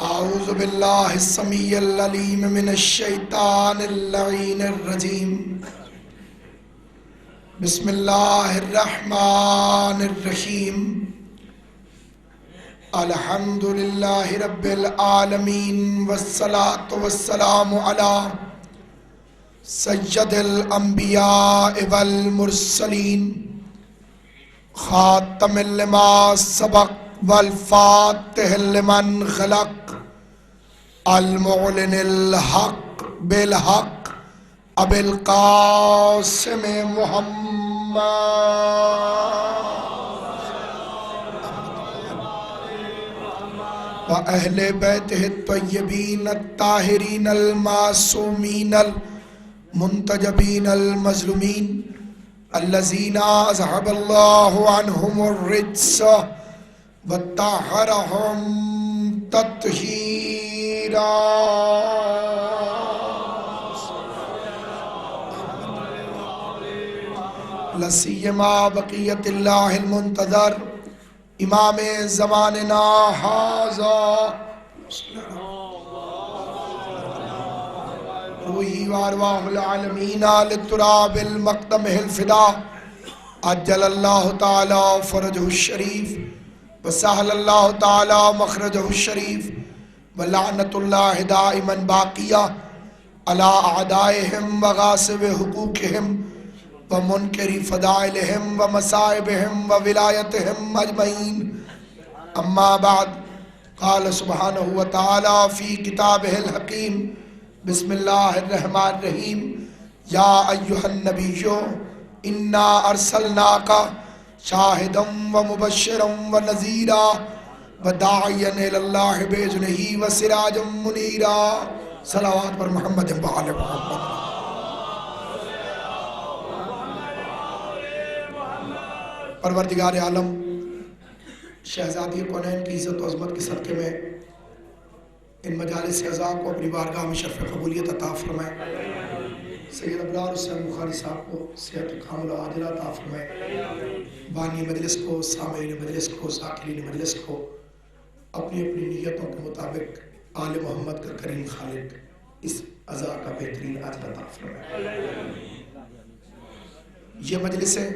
اعوذ باللہ السمیع العلیم من الشیطان اللعین الرجیم بسم اللہ الرحمن الرحیم الحمدللہ رب العالمین والصلاة والسلام علی سید الانبیاء والمرسلین خاتم لما سبق والفاتح لمن خلق المعلن الحق بالحق ابو القاسم محمد وأہل بیتہ الطیبین الطاہرین المعصومین المنتجبین المظلومین الذین اذهب اللہ عنہم الرجس وطہرہم تطہیرا لسیما بقیت اللہ المنتظر امام زماننا ھذا روحی وارواح العالمین للتراب المقدم الفدا عجل اللہ تعالی فرجہ الشریف وسہل اللہ تعالی مخرجہ الشریف ولعنت اللہ دائما باقیہ علی اعدائہم وغاصب حقوقہم ومنکر فضائلہم ومصائبہم وولایتہم اجمعین اما بعد قال سبحانہ وتعالی فی کتابہ الحکیم بسم اللہ الرحمن الرحیم یا ایہا النبی انا ارسلناک شاہدا ومبشرا ونذیرا وداعیا الی اللہ باذنہ وسراجا منیرا صلوات پر محمد وآل محمد۔ پروردگار عالم شہزادی کونین کی عزت و عظمت کے صدقے میں ان مجالس اعزاء کو اپنی بارگاہ میں شرف قبولیت عطا فرمائے، سید ابرار حسین بخاری صاحب کو صحت کامل و عاجلہ عطا فرمائے، بانی مجلس کو، سامعین مجلس کو، ساکرین مجلس کو اپنی اپنی نیتوں کے مطابق آل محمد کا کریم خالق اس عزاء کا بہترین اجر عطا فرمائے۔ یہ مجلسیں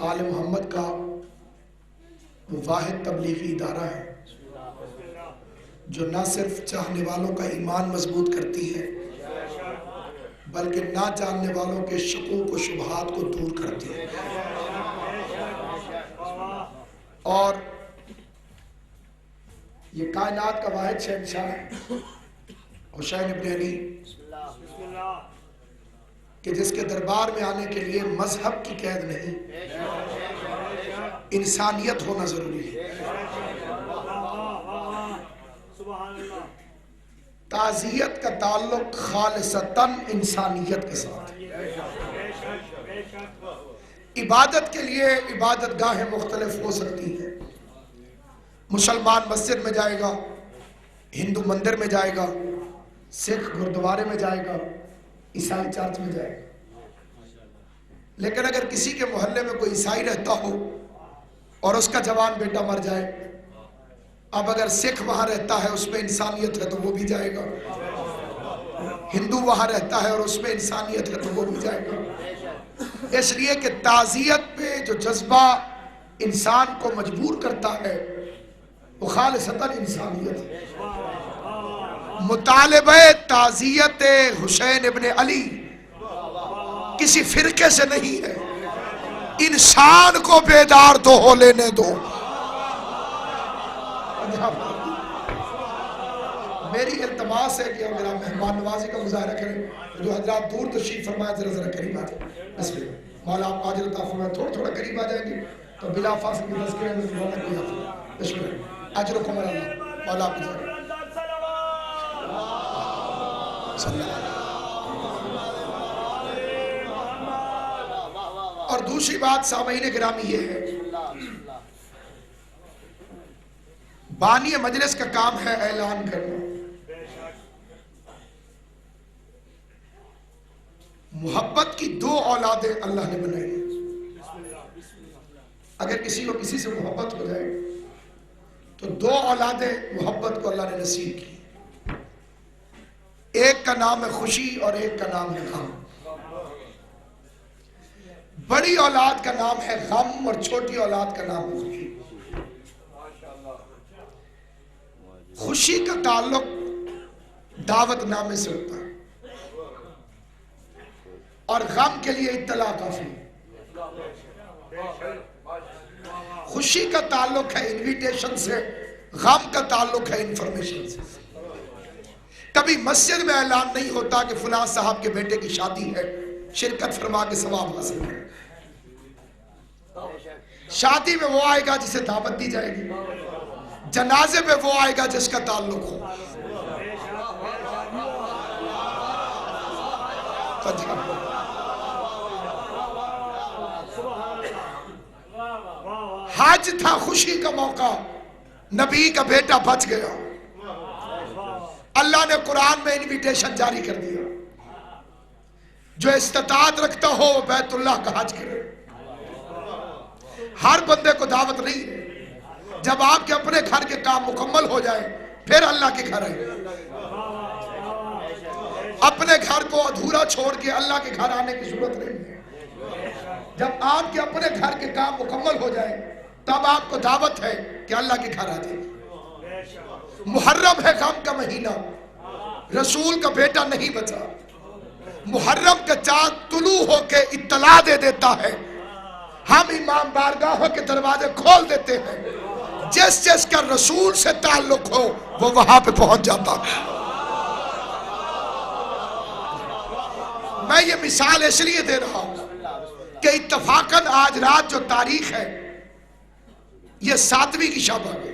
آل محمد کا واحد تبلیغی ادارہ ہے جو نہ صرف چاہنے والوں کا ایمان مضبوط کرتی ہے بلکہ نہ جاننے والوں کے شکوک و شبہات کو دور کرتی ہے، اور یہ کائنات کا واحد شہنشاہ ہے حسین ابن علی کہ جس کے دربار میں آنے کے لیے مذہب کی قید نہیں، انسانیت ہونا ضروری ہے۔ تعزیت کا تعلق خالصتاً انسانیت کے ساتھ ہے۔ عبادت کے لیے عبادت گاہیں مختلف ہو سکتی ہیں، مسلمان مسجد میں جائے گا، ہندو مندر میں جائے گا، سکھ گردوارے میں جائے گا، عیسائی چرچ میں جائے گا، لیکن اگر کسی کے محلے میں کوئی عیسائی رہتا ہو اور اس کا جوان بیٹا مر جائے، اب اگر سکھ وہاں رہتا ہے اس میں انسانیت ہے تو وہ بھی جائے گا، ہندو وہاں رہتا ہے اور اس میں انسانیت ہے تو وہ بھی جائے گا، اس لیے کہ تعزیت پہ جو جذبہ انسان کو مجبور کرتا ہے وہ خالصتاً انسانیت ہے۔ مطالبہ تعزیت حسین ابن علی کسی فرقے سے نہیں ہے، انسان کو بیدار تو ہو لینے دو۔ میری التماس ہے کہ میرا مہمان نوازی کا مظاہرہ کریں، جو حضرات دور تشریف فرمائے ذرا قریب آ جائیں، بسم اللہ، مولا آپ عاجل عطا فرمائے، تھوڑا قریب آ جائیں گے تو بلا فاصل کی تذکرہ میں دعا کی جاتی ہے، بسم اللہ، اجرکم اللہ، مولا آپ جائیں صلی اللہ۔ اور دوسری بات سامعین گرامی یہ ہے، بانی مجلس کا کام ہے اعلان کرنا، محبت کی دو اولادیں اللہ نے بنائی ہیں، اگر کسی کو کسی سے محبت ہو جائے تو دو اولادیں محبت کو اللہ نے نصیب کی، ایک کا نام ہے خوشی اور ایک کا نام ہے غم۔ بڑی اولاد کا نام ہے غم اور چھوٹی اولاد کا نام ہے خوشی۔ خوشی کا تعلق دعوت نامے سے ہوتا ہے اور غم کے لیے اطلاع کافی ہے۔ خوشی کا تعلق ہے انویٹیشن سے، غم کا تعلق ہے انفارمیشن سے۔ کبھی مسجد میں اعلان نہیں ہوتا کہ فلاں صاحب کے بیٹے کی شادی ہے، شرکت فرما کے ثواب حاصل ہے۔ شادی میں وہ آئے گا جسے دعوت دی جائے گی، جنازے میں وہ آئے گا جس کا تعلق ہو۔ حج تھا خوشی کا موقع، نبی کا بیٹا بچ گیا، اللہ نے قرآن میں انویٹیشن جاری کر دیا، جو استطاعت رکھتا ہو وہ بیت اللہ کا حج کرے۔ ہر بندے کو دعوت نہیں ہے، جب آپ کے اپنے گھر کے کام مکمل ہو جائے پھر اللہ کے گھر آئے۔ اپنے گھر کو ادھورا چھوڑ کے اللہ کے گھر آنے کی ضرورت نہیں ہے۔ جب آپ کے اپنے گھر کے کام مکمل ہو جائے تب آپ کو دعوت ہے کہ اللہ کے گھر آ جائے۔ محرم ہے غم کا مہینہ، رسول کا بیٹا نہیں بچا۔ محرم کا چاند طلوع ہو کے اطلاع دے دیتا ہے، ہم امام بارگاہوں کے دروازے کھول دیتے ہیں، جس جس کا رسول سے تعلق ہو وہ وہاں پہ پہنچ جاتا ہے۔ میں یہ مثال اس لیے دے رہا ہوں کہ اتفاقاً آج رات جو تاریخ ہے یہ 7ویں کی شب ہے،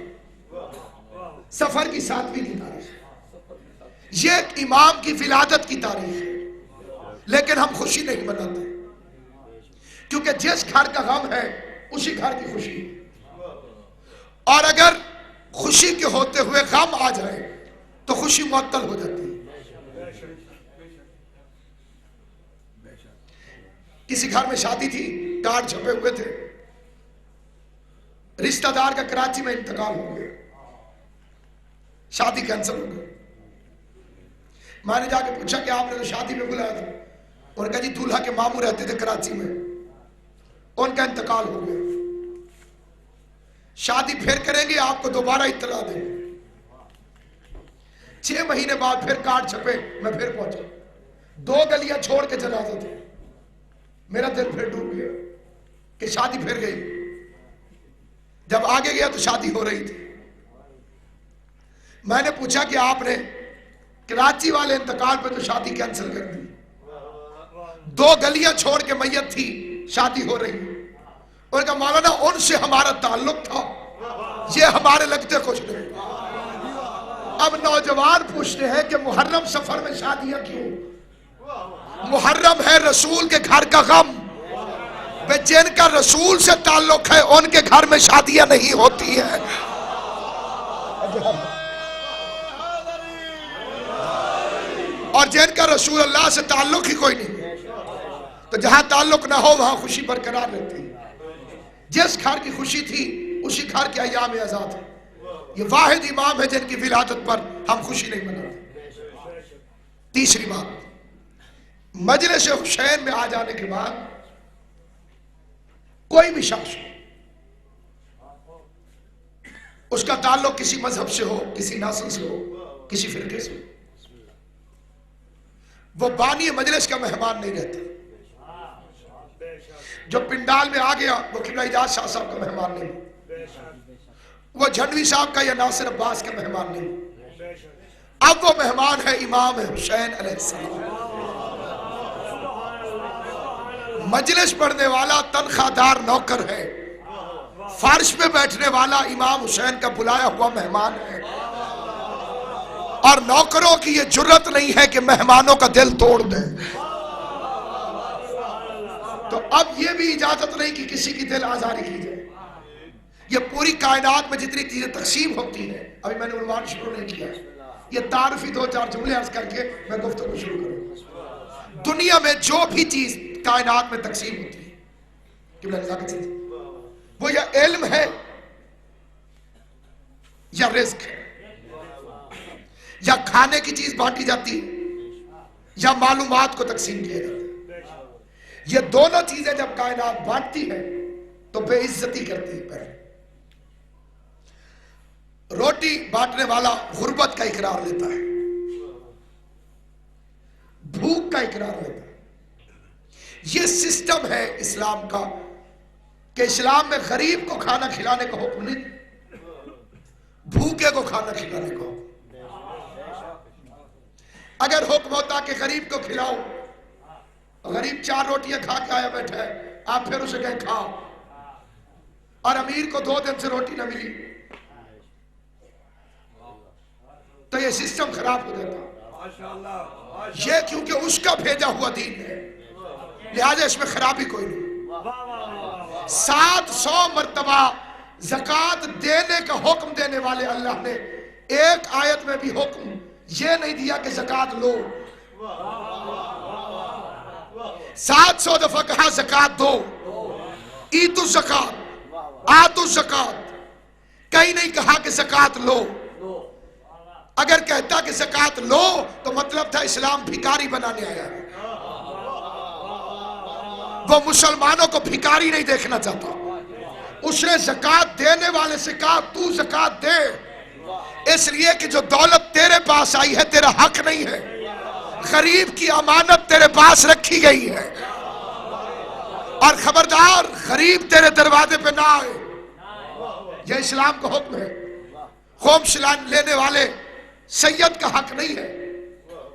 سفر کی 7ویں کی تاریخ، یہ امام کی ولادت کی تاریخ ہے، لیکن ہم خوشی نہیں مناتے کیونکہ جس گھر کا غم ہے اسی گھر کی خوشی ہے۔ اور اگر خوشی کے ہوتے ہوئے غم آ جائے تو خوشی معطل ہو جاتی ہے۔ کسی گھر میں شادی تھی، کارڈ چھپے ہوئے تھے، رشتہ دار کا کراچی میں انتقال ہو گیا، شادی کینسل ہو گئی۔ میں نے جا کے پوچھا کہ آپ نے تو شادی میں بلایا تھا، انہوں نے کہا جی دولہا کے ماموں رہتے تھے کراچی میں، ان کا انتقال ہو گیا، شادی پھر کریں گے، آپ کو دوبارہ اطلاع دیں گے۔ 6 مہینے بعد پھر کارڈ چھپے، میں پھر پہنچا، 2 گلیاں چھوڑ کے جنازہ تھے، میرا دل پھر ڈوب گیا کہ شادی پھر گئی۔ جب آگے گیا تو شادی ہو رہی تھی۔ میں نے پوچھا کہ آپ نے کراچی والے انتقال پہ تو شادی کینسل کر دی، 2 گلیاں چھوڑ کے میت تھی، شادی ہو رہی۔ اور کہا مولانا ان سے ہمارا تعلق تھا، یہ ہمارے لگتے خوش نہیں۔ اب نوجوان پوچھتے ہیں کہ محرم سفر میں شادیاں کیوں؟ محرم ہے رسول کے گھر کا غم، جن کا رسول سے تعلق ہے ان کے گھر میں شادیاں نہیں ہوتی ہیں۔ اور جن کا رسول اللہ سے تعلق ہی کوئی نہیں، تو جہاں تعلق نہ ہو وہاں خوشی برقرار رہتی ہے۔ جس گھر کی خوشی تھی اسی گھر کے ایام آزاد ہیں۔ یہ واحد امام ہے جن کی ولادت پر ہم خوشی نہیں مناتے۔ تیسری بات، مجلس حسین میں آ جانے کے بعد کوئی بھی شخص ہو، اس کا تعلق کسی مذہب سے ہو، کسی نسل سے ہو، کسی فرقے سے ہو، وہ بانی مجلس کا مہمان نہیں رہتا۔ جو پنڈال میں آ گیا وہ قبلہ اجاز شاہ صاحب کا مہمان نہیں، وہ جھنڈوی صاحب کا یا ناصر عباس کا مہمان نہیں، اب وہ مہمان ہے امام حسین علیہ السلام۔ مجلس پڑھنے والا تنخواہ دار نوکر ہے، فرش پہ بیٹھنے والا امام حسین کا بلایا ہوا مہمان ہے، اور نوکروں کی یہ جرت نہیں ہے کہ مہمانوں کا دل توڑ دیں۔ تو اب یہ بھی اجازت نہیں کہ کسی کی دل آزاری کی جائے۔ یہ پوری کائنات میں جتنی چیزیں تقسیم ہوتی ہیں، ابھی میں نے عنوان شروع نہیں کیا، یہ تعارفی 2-4 جملے عرض کر کے میں گفتگو شروع کروں۔ دنیا میں جو بھی چیز کائنات میں تقسیم ہوتی ہے کہ وہ یہ علم ہے، یا رزق ہے، یا کھانے کی چیز بانٹی جاتی ہے یا معلومات کو تقسیم کیا جاتا ہے۔ یہ دونوں چیزیں جب کائنات بانٹتی ہے تو بے عزتی کرتی ہے۔ پہلے روٹی بانٹنے والا غربت کا اقرار لیتا ہے، بھوک کا اقرار لیتا ہے۔ یہ سسٹم ہے اسلام کا کہ اسلام میں غریب کو کھانا کھلانے کا حکم نہیں، بھوکے کو کھانا کھلانے کا حکم۔ اگر حکم ہوتا کہ غریب کو کھلاؤ، غریب 4 روٹیاں کھا کے آیا بیٹھا ہے، آپ پھر اسے کہیں کھاؤ، اور امیر کو 2 دن سے روٹی نہ ملی تو یہ سسٹم خراب ہو جاتا۔ یہ کیونکہ اس کا بھیجا ہوا دین ہے، لہذا اس میں خرابی کوئی نہیں۔ 700 مرتبہ زکوٰۃ دینے کا حکم دینے والے اللہ نے ایک آیت میں بھی حکم یہ نہیں دیا کہ زکوٰۃ لو۔ 700 دفعہ کہا زکوٰۃ دو، ایتو الزکوٰۃ، آتو الزکوٰۃ، کہیں نہیں کہا کہ زکوٰۃ لو۔ اگر کہتا کہ زکوٰۃ لو تو مطلب تھا اسلام بھکاری بنانے آیا ہے، وہ مسلمانوں کو بھکاری نہیں دیکھنا چاہتا۔ اس نے زکوٰۃ دینے والے سے کہا تو زکوٰۃ دے، اس لیے کہ جو دولت تیرے پاس آئی ہے تیرا حق نہیں ہے، غریب کی امانت تیرے پاس رکھی گئی ہے، اور خبردار غریب تیرے دروازے پہ نہ آئے۔ یہ اسلام کا حکم ہے۔ خمس لینے والے سید کا حق نہیں ہے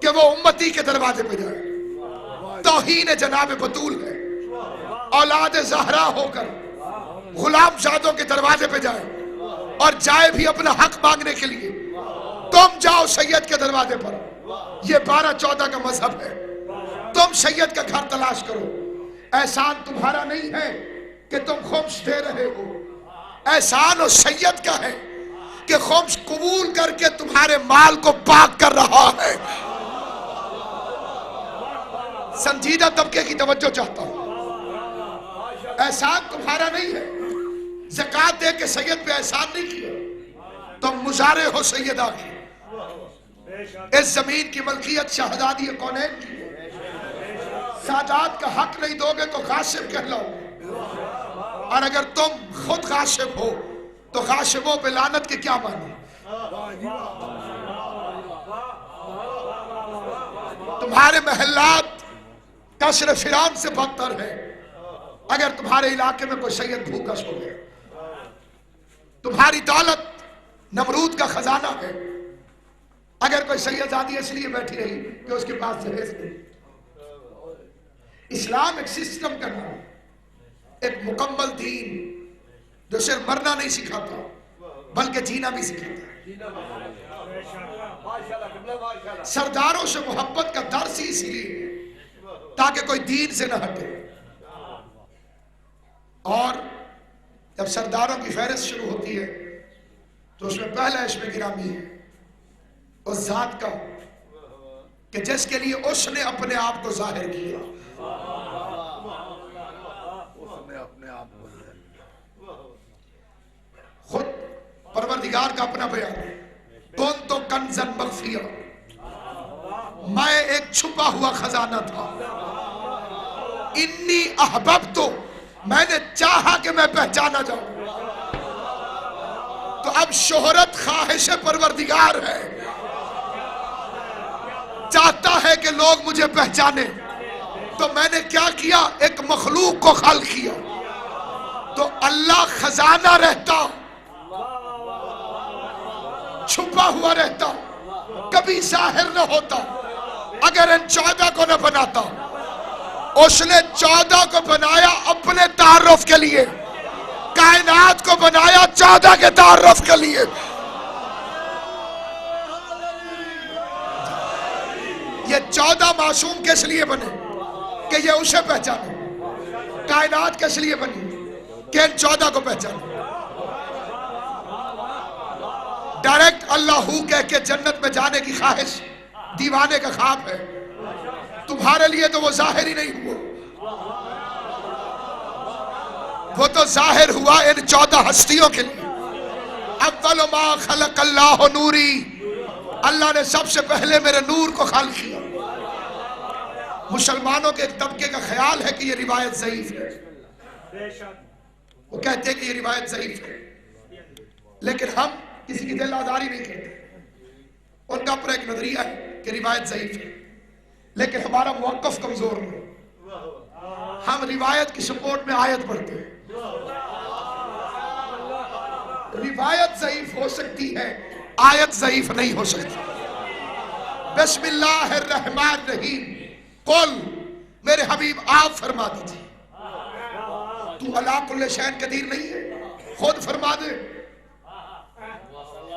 کہ وہ امتی کے دروازے پہ جائے، توہین جناب بطول ہے۔ اولاد زہرا ہو کر غلام زادوں کے دروازے پہ جائے، اور جائے بھی اپنا حق مانگنے کے لیے، تم جاؤ سید کے دروازے پر، یہ 12-14 کا مذہب ہے۔ تم سید کا گھر تلاش کرو۔ احسان تمہارا نہیں ہے کہ تم خمس دے رہے ہو، احسان و سید کا ہے کہ خمس قبول کر کے تمہارے مال کو پاک کر رہا ہے۔ سنجیدہ طبقے کی توجہ چاہتا ہوں، احسان تمہارا نہیں ہے، زکوٰۃ دے کے سید پہ احسان نہیں کیا، تم مزارع ہو سیدہ کی۔ اس زمین کی ملکیت شہزادی کونین کی ہے، سادات کا حق نہیں دو گے تو غاصب کہلاؤ، اور اگر تم خود غاصب ہو تو غاصبوں پہ لعنت کے کیا معنی؟ تمہارے محلات قصر فرعون سے بدتر ہے۔ اگر تمہارے علاقے میں کوئی سید بھوکا سو گیا، تمہاری دولت نمرود کا خزانہ ہے، اگر کوئی سیدزادی اس لیے بیٹھی رہی کہ اس کے پاس جہیز نہیں۔ اسلام ایک سسٹم کا نام ہے، ایک مکمل دین جو صرف مرنا نہیں سکھاتا بلکہ جینا بھی سکھاتا ہے۔ سرداروں سے محبت کا درس ہی اسی لیے تاکہ کوئی دین سے نہ ہٹے۔ اور جب سرداروں کی فہرست شروع ہوتی ہے تو اس میں پہلا اسم گرامی ہے اس ذات کا کہ جس کے لیے اس نے اپنے آپ کو ظاہر کیا۔ خود پروردگار کا اپنا بیان ہے، کون تو کنزن مخفیہ، میں ایک چھپا ہوا خزانہ تھا، انی احببت، میں نے چاہا کہ میں پہچانا جاؤں۔ تو اب شہرت خواہش پروردگار ہے، چاہتا ہے کہ لوگ مجھے پہچانے، تو میں نے کیا کیا؟ ایک مخلوق کو خلق کیا۔ تو اللہ خزانہ رہتا، چھپا ہوا رہتا، کبھی ظاہر نہ ہوتا اگر ان 14 کو نہ بناتا۔ اس نے 14 کو بنایا اپنے تعارف کے لیے، کائنات کو بنایا 14 کے تعارف کے لیے۔ یہ 14 معصوم کس لیے بنے؟ کہ یہ اسے پہچانے۔ کائنات کس لیے بنی؟ کہ ان 14 کو پہچانے۔ ڈائریکٹ اللہ ہو کہہ کے جنت میں جانے کی خواہش دیوانے کا خواب ہے، تمہارے لیے تو وہ ظاہر ہی نہیں ہوا، وہ تو ظاہر ہوا ان 14 ہستیوں کے لیے۔ اول ما خلق اللہ نوری، اللہ نے سب سے پہلے میرے نور کو خلق کیا۔ مسلمانوں کے ایک طبقے کا خیال ہے کہ یہ روایت ضعیف ہے، وہ کہتے ہیں کہ یہ روایت ضعیف ہے، لیکن ہم کسی کی دل آزاری نہیں کرتے، ان کا اپنا ایک نظریہ ہے کہ روایت ضعیف ہے، لیکن ہمارا موقف کمزور ہے، ہم روایت کی سپورٹ میں آیت پڑھتے ہیں۔ روایت ضعیف ہو سکتی ہے، آیت ضعیف نہیں ہو سکتی۔ بسم اللہ الرحمن الرحیم، قل، میرے حبیب آپ فرما دیجئے، تو علی کل شیء قدیر نہیں ہے، خود فرما دے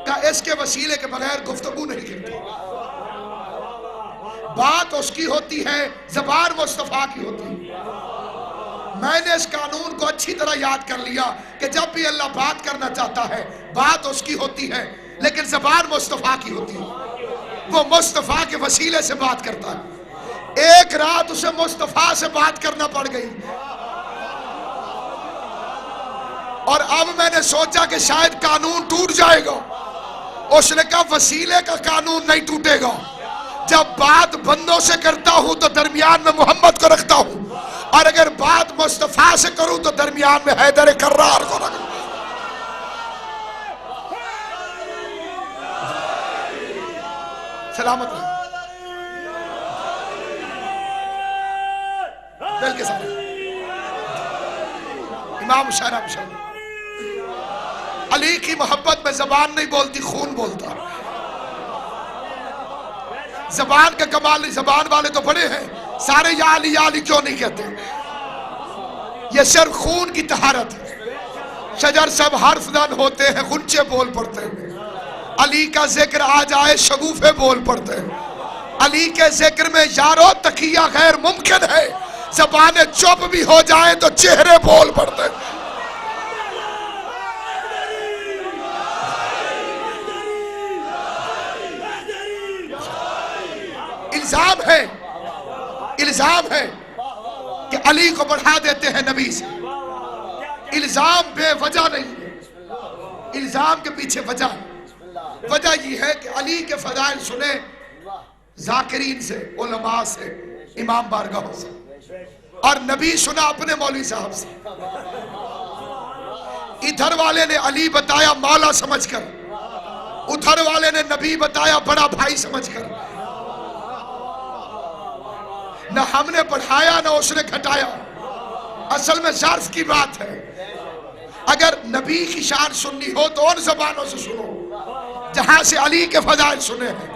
کہ اس کے وسیلے کے بغیر گفتگو نہیں کرتی، بات اس کی ہوتی ہے، زبان مصطفیٰ کی ہوتی ہے۔ میں نے اس قانون کو اچھی طرح یاد کر لیا کہ جب بھی اللہ بات کرنا چاہتا ہے بات اس کی ہوتی ہے، لیکن زبان مصطفیٰ کی ہوتی ہے، وہ مصطفیٰ کے وسیلے سے بات کرتا ہے۔ ایک رات اسے مصطفیٰ سے بات کرنا پڑ گئی، اور اب میں نے سوچا کہ شاید قانون ٹوٹ جائے گا، اس نے کہا وسیلے کا قانون نہیں ٹوٹے گا، جب بات بندوں سے کرتا ہوں تو درمیان میں محمد کو رکھتا ہوں، اور اگر بات مصطفیٰ سے کروں تو درمیان میں حیدر کرار کو رکھتا ہوں۔ سلامت رہے دل کے ساتھ۔ امام شہرہ مسلم، علی کی محبت میں زبان نہیں بولتی، خون بولتا۔ زبان کا کمال نہیں، زبان والے تو بڑے ہیں، سارے یا علی کیوں نہیں کہتے؟ یہ صرف خون کی طہارت ہے۔ شجر سب حرف زن ہوتے ہیں، غنچے بول پڑتے ہیں۔ علی کا ذکر آ جائے شگوفے بول پڑتے ہیں۔ علی کے ذکر میں یارو تقیہ غیر ممکن ہے، زبانیں چپ بھی ہو جائیں تو چہرے بول پڑتے ہیں۔ الزام ہے کہ علی کو بڑھا دیتے ہیں نبی سے، الزام بے وجہ نہیں ہے، الزام کے پیچھے وجہ یہ ہے کہ علی کے فضائل سنے ذاکرین سے، علماء سے، امام بارگاہوں سے، اور نبی سنا اپنے مولوی صاحب سے۔ ادھر والے نے علی بتایا مولا سمجھ کر، ادھر والے نے نبی بتایا بڑا بھائی سمجھ کر۔ نہ ہم نے بڑھایا نہ اس نے گھٹایا، اصل میں ظرف کی بات ہے۔ اگر نبی کی شان سننی ہو تو ان زبانوں سے سنو جہاں سے علی کے فضائل سنے ہیں،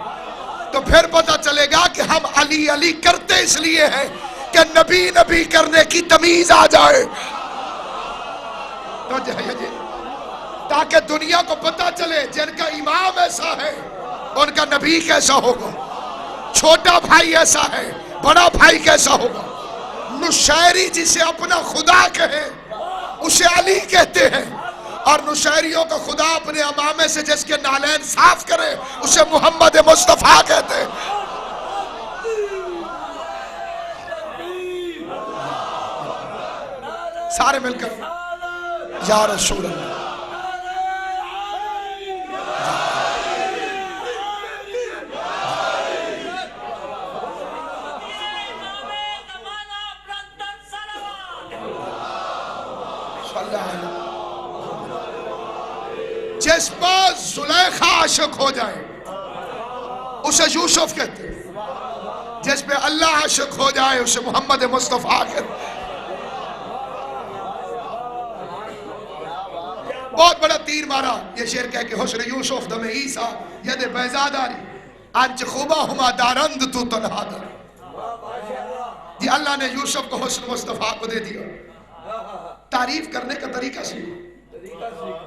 تو پھر پتہ چلے گا کہ ہم علی علی کرتے اس لیے ہیں کہ نبی نبی کرنے کی تمیز آ جائے، تاکہ دنیا کو پتہ چلے جن کا امام ایسا ہے ان کا نبی کیسا ہوگا، چھوٹا بھائی ایسا ہے بڑا بھائی کیسا ہوگا۔ نشیری جسے اپنا خدا کہے اسے علی کہتے ہیں، اور نشیریوں کا خدا اپنے امامے سے جس کے نالین صاف کرے اسے محمد مصطفیٰ کہتے ہیں۔ سارے مل کر یا رسول اللہ، جس پر زلیخا عاشق ہو جائے اسے یوسف کہتے ہیں، جس پہ اللہ عاشق ہو جائے اسے محمد مصطفیٰ کہتے ہیں۔ بہت بڑا تیر مارا یہ شعر کہہ کہ حسن یوسف دم عیسیٰ ید بیزاداری انچ خوبہ ہما دارند تو تنہا دار۔ یہ اللہ نے یوسف کو حسن مصطفیٰ کو دے دیا۔ تعریف کرنے کا طریقہ سیکھو۔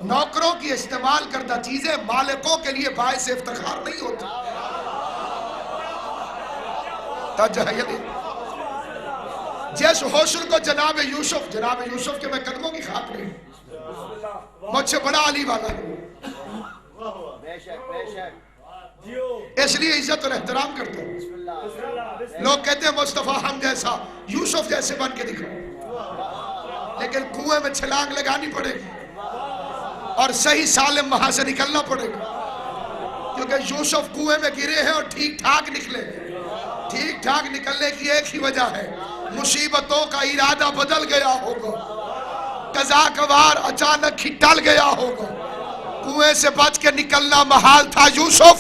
نوکروں کی استعمال کردہ چیزیں مالکوں کے لیے باعث افتخار نہیں ہوتی۔ جس حسن کو جناب یوسف کے میں قدموں کی خاطر ہوں، مجھ سے بڑا علی والا ہوں، اس لیے عزت اور احترام کرتا ہوں۔ لوگ کہتے ہیں مصطفیٰ ہم جیسا، یوسف جیسے بن کے دکھاؤ، لیکن کنویں میں چھلانگ لگانی پڑے گی۔ اور صحیح سالم وہاں سے نکلنا پڑے گا، کیونکہ یوسف کنویں میں گرے ہیں اور ٹھیک ٹھاک نکلے ہیں۔ ٹھیک ٹھاک نکلنے کی ایک ہی وجہ ہے، مصیبتوں کا ارادہ بدل گیا ہوگا، قضا کا وار اچانک ہی ٹل گیا ہوگا۔ کنویں سے بچ کے نکلنا محال تھا، یوسف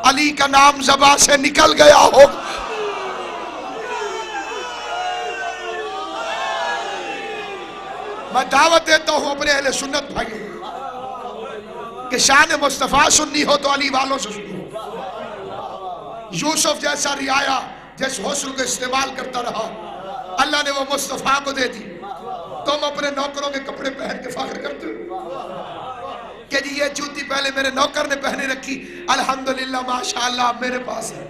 علی کا نام زبان سے نکل گیا ہوگا۔ میں دعوت دیتا ہوں اپنے اہل سنت بھائیوں کہ شان مصطفیٰ سننی ہو تو علی والوں سے سنو۔ یوسف جیسا رعایا جس حسن کو استعمال کرتا رہا، اللہ نے وہ مصطفیٰ کو دے دی۔ تم اپنے نوکروں کے کپڑے پہن کے فخر کرتے ہو کہ جی یہ جوتی پہلے میرے نوکر نے پہنے رکھی، الحمدللہ ماشاءاللہ میرے پاس ہے۔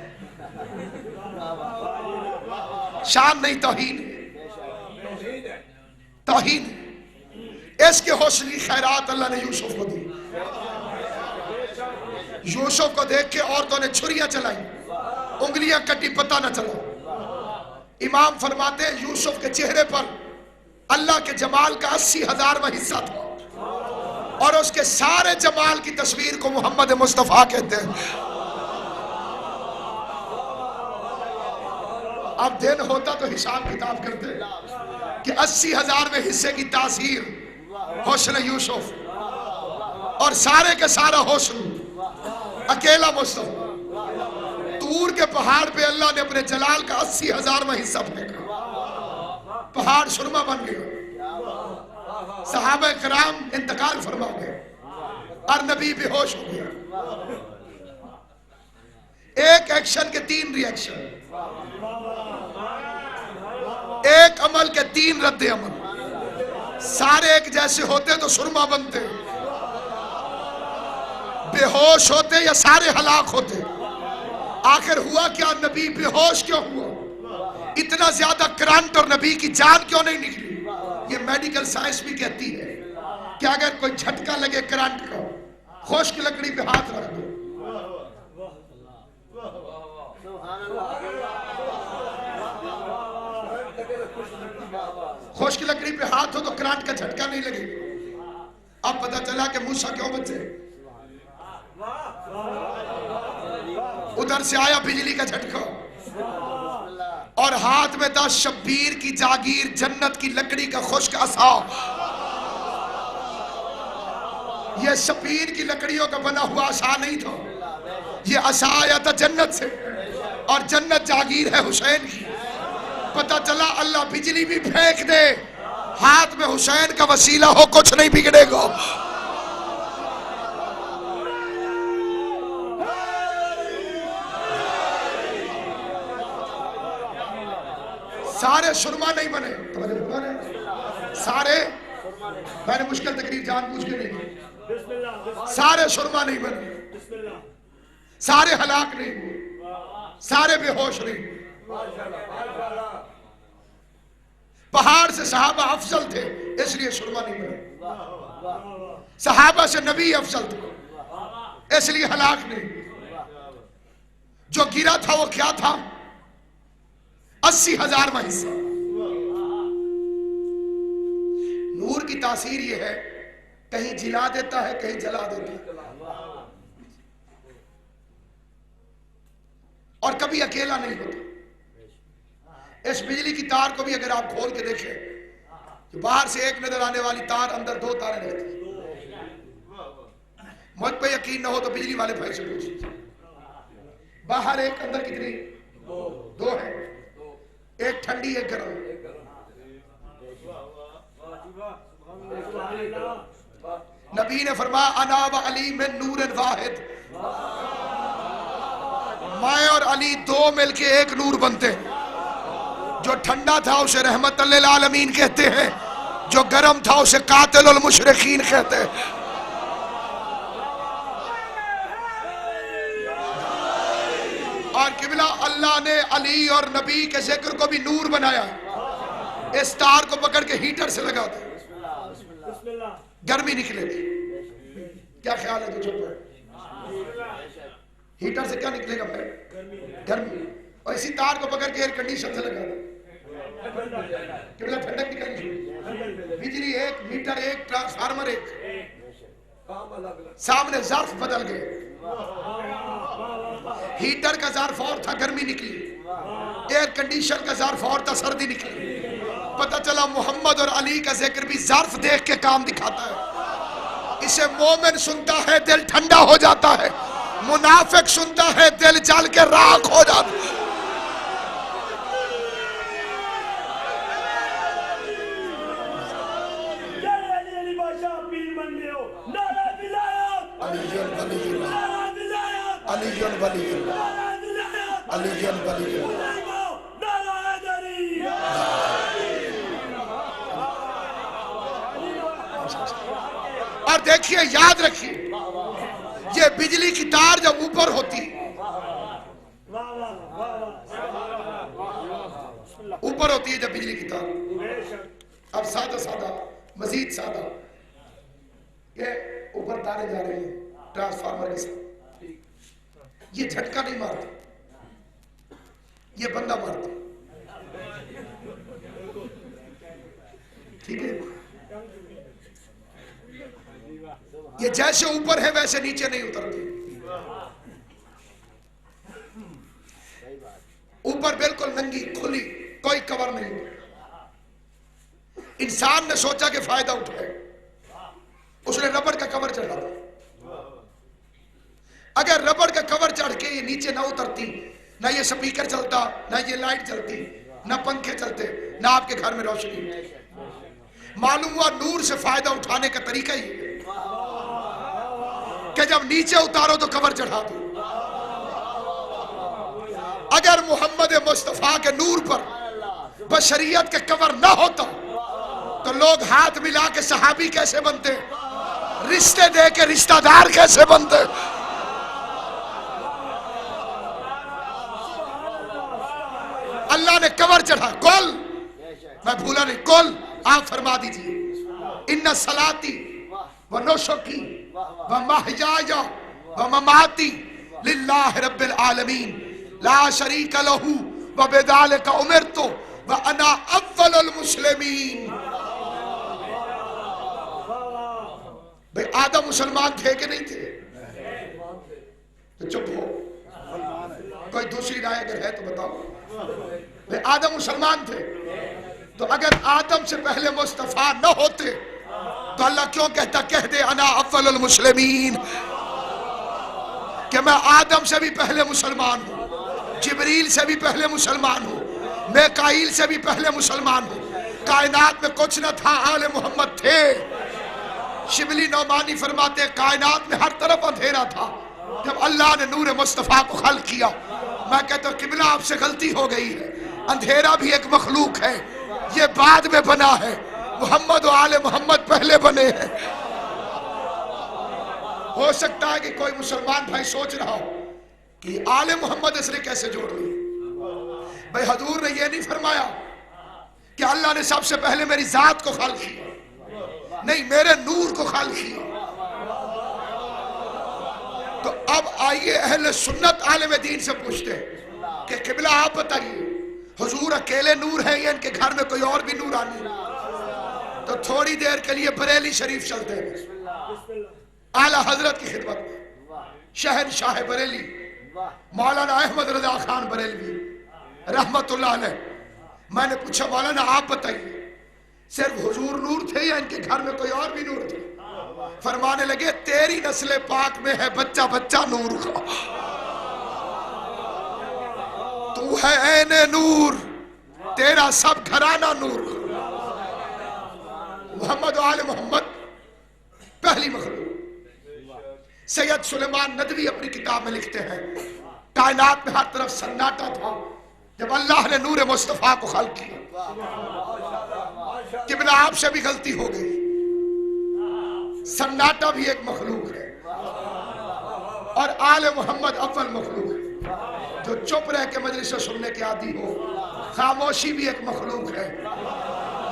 شان نہیں، توہین ہے، توہین ہے۔ اس کے حسن کی خیرات اللہ نے یوسف کو دی۔ یوسف کو دیکھ کے عورتوں نے چھریاں چلائی، انگلیاں کٹی، پتہ نہ چلا۔ امام فرماتے ہیں یوسف کے چہرے پر اللہ کے جمال کا 80,000واں حصہ تھا، اور اس کے سارے جمال کی تصویر کو محمد مصطفیٰ کہتے ہیں۔ اب دن ہوتا تو حساب کتاب کرتے کہ 80,000ویں حصے کی تاثیر حسن یوسف، اور سارے کے سارا حسن اکیلا مصطفیٰ۔ طور کے پہاڑ پہ اللہ نے اپنے جلال کا 80,000واں حصہ پھینکا، پہاڑ سرما بن گیا، صحابہ کرام انتقال فرما گئے اور نبی بے ہوش ہو گیا۔ ایک ایکشن کے 3 ری ایکشن، ایک عمل کے 3 رد عمل۔ سارے ایک جیسے ہوتے تو سرما بنتے، بے ہوش ہوتے یا سارے ہلاک ہوتے۔ آخر ہوا کیا؟ نبی بے ہوش کیوں ہوا؟ اتنا زیادہ کرنٹ اور نبی کی جان کیوں نہیں نکلی؟ یہ میڈیکل سائنس بھی کہتی ہے کہ اگر کوئی جھٹکا لگے کرنٹ کا، خشک لکڑی پہ ہاتھ رکھ دو، خشک لکڑی پہ ہاتھ ہو تو کرنٹ کا جھٹکا نہیں لگے۔ اب پتہ چلا کہ موسیٰ کیوں بچے، ادھر سے آیا بجلی کا جھٹکا، اور ہاتھ میں تھا شبیر کی جاگیر، جنت کی لکڑی کا خشک عصا۔ یہ شبیر کی لکڑیوں کا بنا ہوا عصا نہیں تھا، یہ عصا آیا تھا جنت سے، اور جنت جاگیر ہے حسین کی۔ پتہ چلا اللہ بجلی بھی پھینک دے، ہاتھ میں حسین کا وسیلہ ہو، کچھ نہیں بگڑے گا۔ سارے سرما نہیں بنے، سارے، میں نے مشکل تقریر جان بوجھ کے نہیں، سارے سرما نہیں بنے، سارے ہلاک نہیں ہوئے، سارے بے ہوش نہیں ہوئے۔ پہاڑ سے صحابہ افضل تھے اس لیے سرما نہیں بنے، صحابہ سے نبی افضل تھے اس لیے ہلاک نہیں۔ جو گرا تھا وہ کیا تھا؟ 80,000واں حصہ۔ نور کی تاثیر یہ ہے، کہیں جلا دیتا ہے، کہیں جلا دیتا ہے، اور کبھی اکیلا نہیں ہوتا۔ اس بجلی کی تار کو بھی اگر آپ کھول کے دیکھیں تو باہر سے ایک نظر آنے والی تار، اندر 2 تاریں رہتی ہیں۔ مجھ پہ یقین نہ ہو تو بجلی والے بھائی سے پوچھیں، باہر ایک، اندر کتنی؟ 2 ہیں، ایک ٹھنڈی ایک گرم۔ نبی نے فرمایا انا و علی من نور واحد، میں اور علی 2 مل کے ایک نور بنتے ہیں۔ جو ٹھنڈا تھا اسے رحمت للعالمین کہتے ہیں، جو گرم تھا اسے قاتل المشرقین کہتے ہیں۔ اور قبلہ اللہ نے علی اور نبی کے ذکر کو بھی نور بنایا، اس تار کو پکڑ کے ہیٹر سے لگا دے، گرمی نکلے گی۔ کیا خیال ہے تجھے؟ ہیٹر سے کیا نکلے گا پھر؟ گرمی۔ اور اسی تار کو پکڑ کے ایئر کنڈیشن سے لگا دے، قبلہ ٹھنڈک نکلنی شروع۔ بجلی ایک، میٹر ایک، ٹرانسفارمر ایک، سامنے ظرف بدل گئے، ہیٹر کا ظرف اور تھا گرمی نکلی، ایئر کنڈیشن کا ظرف اور تھا سردی نکلی۔ پتہ چلا محمد اور علی کا ذکر بھی ظرف دیکھ کے کام دکھاتا ہے۔ اسے مومن سنتا ہے دل ٹھنڈا ہو جاتا ہے، منافق سنتا ہے دل جل کے راکھ ہو جاتا ہے۔ اور دیکھیے، یاد رکھیے، یہ بجلی کی تار جب اوپر ہوتی، اوپر ہوتی ہے جب بجلی کی تار، اب سادہ سادہ مزید سادہ یہ اوپر تارے جا رہے ہیں ٹرانسفارمر کے ساتھ، یہ جھٹکا نہیں مارتا، یہ بندہ مارتا، ٹھیک ہے؟ یہ جیسے اوپر ہے ویسے نیچے نہیں اترتی، اوپر بالکل ننگی کھلی، کوئی کور نہیں۔ انسان نے سوچا کہ فائدہ اٹھائے، اس نے ربڑ کا کور چڑھا تھا۔ اگر ربڑ کا کور چڑھ کے یہ نیچے نہ اترتی، نہ یہ سپیکر چلتا، نہ یہ لائٹ چلتی، نہ پنکھے چلتے، نہ آپ کے گھر میں روشنی۔ معلوم ہوا نور سے فائدہ اٹھانے کا طریقہ ہی ہے کہ جب نیچے اتارو تو کور چڑھا دو۔ اگر محمد مصطفیٰ کے نور پر بشریت کے کور نہ ہوتا تو لوگ ہاتھ ملا کے صحابی کیسے بنتے، رشتے دے کے رشتہ دار کیسے بنتے۔ اللہ نے کور چڑھا، کل میں بھولا نہیں، کل آپ فرما دیجئے ان صلاتی و نسکی و محیای و مماتی للہ رب العالمین لا شریک لہ و بذالک امرت و انا اول المسلمین۔ بھئی آدم مسلمان تھے کہ نہیں تھے؟ تو چپ ہو، کوئی دوسری رائے اگر ہے تو بتاؤ۔ بھئی آدم مسلمان تھے، تو اگر آدم سے پہلے مصطفیٰ نہ ہوتے تو اللہ کیوں کہتا کہہ دے انا اول المسلمین، کہ میں آدم سے بھی پہلے مسلمان ہوں، جبریل سے بھی پہلے مسلمان ہوں، میکائیل سے بھی پہلے مسلمان ہوں۔ کائنات میں کچھ نہ تھا، آل محمد تھے۔ شبلی نعمانی فرماتے ہیں کائنات میں ہر طرف اندھیرا تھا، جب اللہ نے نور مصطفیٰ کو خلق کیا۔ میں کہتا ہوں قبلہ آپ سے غلطی ہو گئی ہے، اندھیرا بھی ایک مخلوق ہے، یہ بعد میں بنا ہے، محمد و آل محمد پہلے بنے ہیں۔ ہو سکتا ہے کہ کوئی مسلمان بھائی سوچ رہا ہو کہ آل محمد اس نے کیسے جوڑ لی۔ بھائی حضور نے یہ نہیں فرمایا کہ اللہ نے سب سے پہلے میری ذات کو خلق کیا، نہیں، میرے نور کو خلق کیا۔ تو اب آئیے اہل سنت عالم دین سے پوچھتے ہیں کہ قبلہ آپ بتائیے، حضور اکیلے نور ہیں یا ان کے گھر میں کوئی اور بھی نورانی؟ تو تھوڑی دیر کے لیے بریلی شریف چلتے ہیں، اعلیٰ حضرت کی خدمت میں شہنشاہ بریلی مولانا احمد رضا خان بریلوی رحمت اللہ علیہ۔ میں نے پوچھا مولانا آپ بتائیے صرف حضور نور تھے یا ان کے گھر میں کوئی اور بھی نور تھے؟ فرمانے لگے تیری نسل پاک میں ہے بچہ بچہ نور کا، تو ہے عین نور، تیرا سب گھرانہ نور۔ محمد و آل محمد پہلی مخلوق۔ سید سلیمان ندوی اپنی کتاب میں لکھتے ہیں کائنات میں ہر طرف سناٹا تھا جب اللہ نے نور مصطفیٰ کو خلق کیا۔ قبلہ آپ سے بھی غلطی ہو گئی، سناٹا بھی ایک مخلوق ہے اور آل محمد اول مخلوق ہے۔ جو چپ رہ کے مجلس سننے کے عادی ہو، خاموشی بھی ایک مخلوق ہے،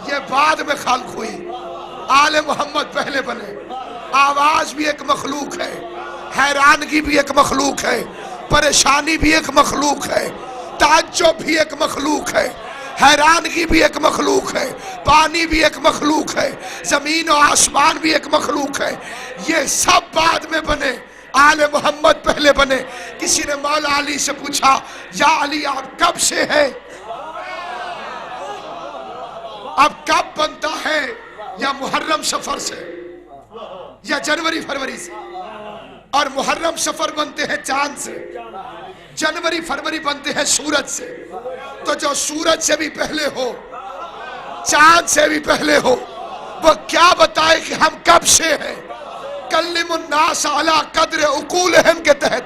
یہ بعد میں خلق ہوئی، آل محمد پہلے بنے۔ آواز بھی ایک مخلوق ہے، حیرانگی بھی ایک مخلوق ہے، پریشانی بھی ایک مخلوق ہے، تعجب بھی ایک مخلوق ہے، حیرانگی بھی ایک مخلوق ہے، پانی بھی ایک مخلوق ہے، زمین و آسمان بھی ایک مخلوق ہے. یہ سب بعد میں بنے، آل محمد پہلے بنے. کسی نے مولا علی سے پوچھا یا علی آپ کب سے ہیں؟ اب کب بنتا ہے؟ یا محرم سفر سے یا جنوری فروری سے؟ اور محرم سفر بنتے ہیں چاند سے، جنوری فروری بنتے ہیں سورج سے. تو جو سورج سے بھی پہلے ہو، چاند سے بھی پہلے ہو، وہ کیا بتائے کہ ہم کب سے ہیں؟ کلم الناس علی قدر عقولہم کے تحت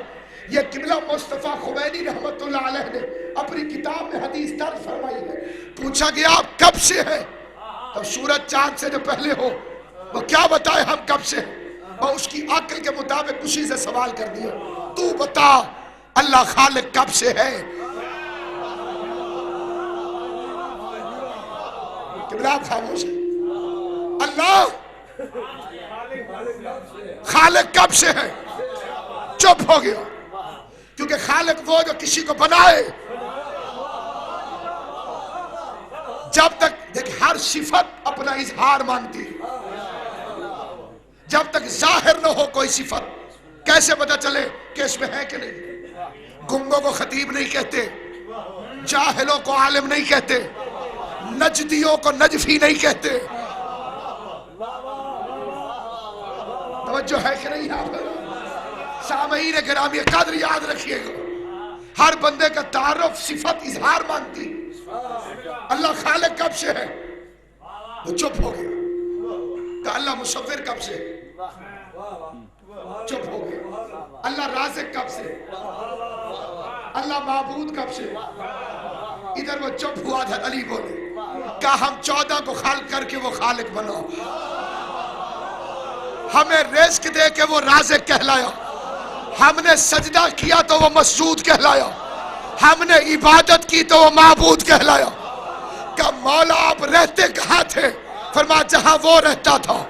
یہ قبلہ مصطفیٰ خمینی رحمت اللہ علیہ نے اپنی کتاب میں حدیث درج فرمائی ہے. پوچھا گیا آپ کب سے ہیں؟ تو سورج چاند سے جو پہلے ہو وہ کیا بتائے ہم کب سے ہیں؟ اور اس کی عقل کے مطابق اسی سے سوال کر دیا تو بتا اللہ خالق کب سے ہے؟ قبلہ آپ خاموش ہے. اللہ خالق کب سے ہے؟ چپ ہو گیا. کیونکہ خالق وہ جو کسی کو بنائے. جب تک دیکھ ہر صفت اپنا اظہار مانگتی ہے، جب تک ظاہر نہ ہو کوئی صفت کیسے پتا چلے کہ اس میں ہے کہ نہیں؟ گنگوں کو خطیب نہیں کہتے، جاہلوں کو عالم نہیں کہتے، نجدیوں کو نجفی نہیں کہتے. توجہ ہے کہ نہیں آپ سامعین گرامی قدر یاد رکھیے گا. ہر بندے کا تعارف صفت اظہار مانگتی. اللہ خالق کب سے ہے؟ وہ چپ ہو گیا. کہ اللہ مصور کب سے؟ چپ ہو گیا. اللہ رازق کب سے؟ اللہ معبود کب سے؟ ادھر وہ چپ ہوا تھا. علی بولے کہ ہم 14 کو خلق کر کے وہ خالق بنا، ہمیں رزق دے کے وہ رازق کہلایا، ہم نے سجدہ کیا تو وہ مسجود کہلایا، ہم نے عبادت کی تو وہ معبود کہلایا. کہ مولا آپ رہتے کہاں تھے؟ فرمایا جہاں وہ رہتا تھا.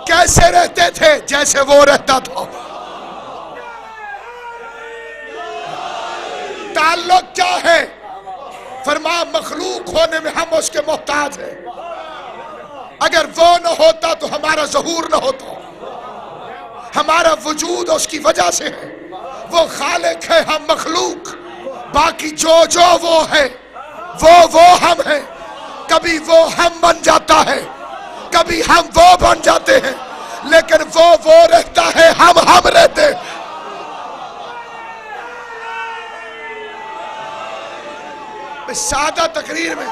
کیسے رہتے تھے؟ جیسے وہ رہتا تھا. تعلق کیا ہے؟ فرمایا مخلوق ہونے میں ہم اس کے محتاج ہیں. اگر وہ نہ ہوتا تو ہمارا ظہور نہ ہوتا. ہمارا وجود اس کی وجہ سے ہے. وہ خالق ہے، ہم مخلوق. باقی جو وہ ہے وہ ہم ہیں. کبھی وہ ہم بن جاتا ہے، کبھی ہم وہ بن جاتے ہیں، لیکن وہ رہتا ہے، ہم رہتے. سادہ تقریر میں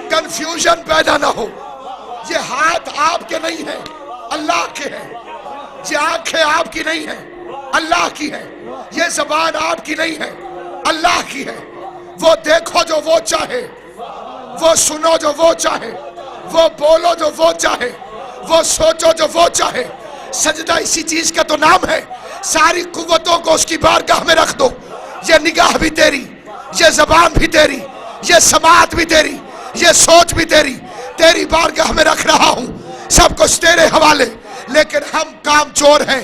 کنفیوژن پیدا نہ ہو. یہ ہاتھ آپ کے نہیں ہیں، اللہ کے ہیں. یہ آنکھیں آپ کی نہیں ہیں، اللہ کی ہیں. یہ زبان آپ کی نہیں ہے، اللہ کی ہے. وہ دیکھو جو وہ چاہے، وہ سنو جو وہ چاہے، وہ بولو جو وہ چاہے، وہ سوچو جو وہ چاہے. سجدہ اسی چیز کا تو نام ہے. ساری قوتوں کو اس کی بارگاہ میں رکھ دو. یہ نگاہ بھی تیری، یہ زبان بھی تیری، یہ سماعت بھی تیری، یہ سوچ بھی تیری بارگاہ میں رکھ رہا ہوں. سب کچھ تیرے حوالے. لیکن ہم کام چور ہیں.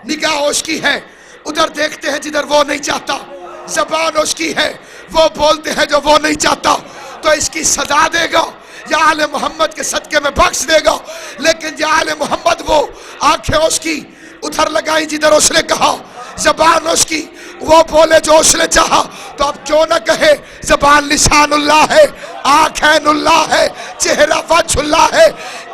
نگاہ اس کی ہے، ادھر دیکھتے ہیں جدھر وہ نہیں چاہتا. زبان اس کی ہے، وہ بولتے ہیں جو وہ نہیں چاہتا. تو اس کی سزا دے گا یا آل محمد کے صدقے میں بخش دے گا. لیکن یا آل محمد وہ آنکھیں اس کی ادھر لگائیں جدھر اس نے کہا، زبان اس کی وہ بولے جو اس نے چاہا. تو اب کیوں نہ کہے زبان لسان اللہ ہے، آنکھ عین اللہ ہے، چہرہ وجہ اللہ ہے،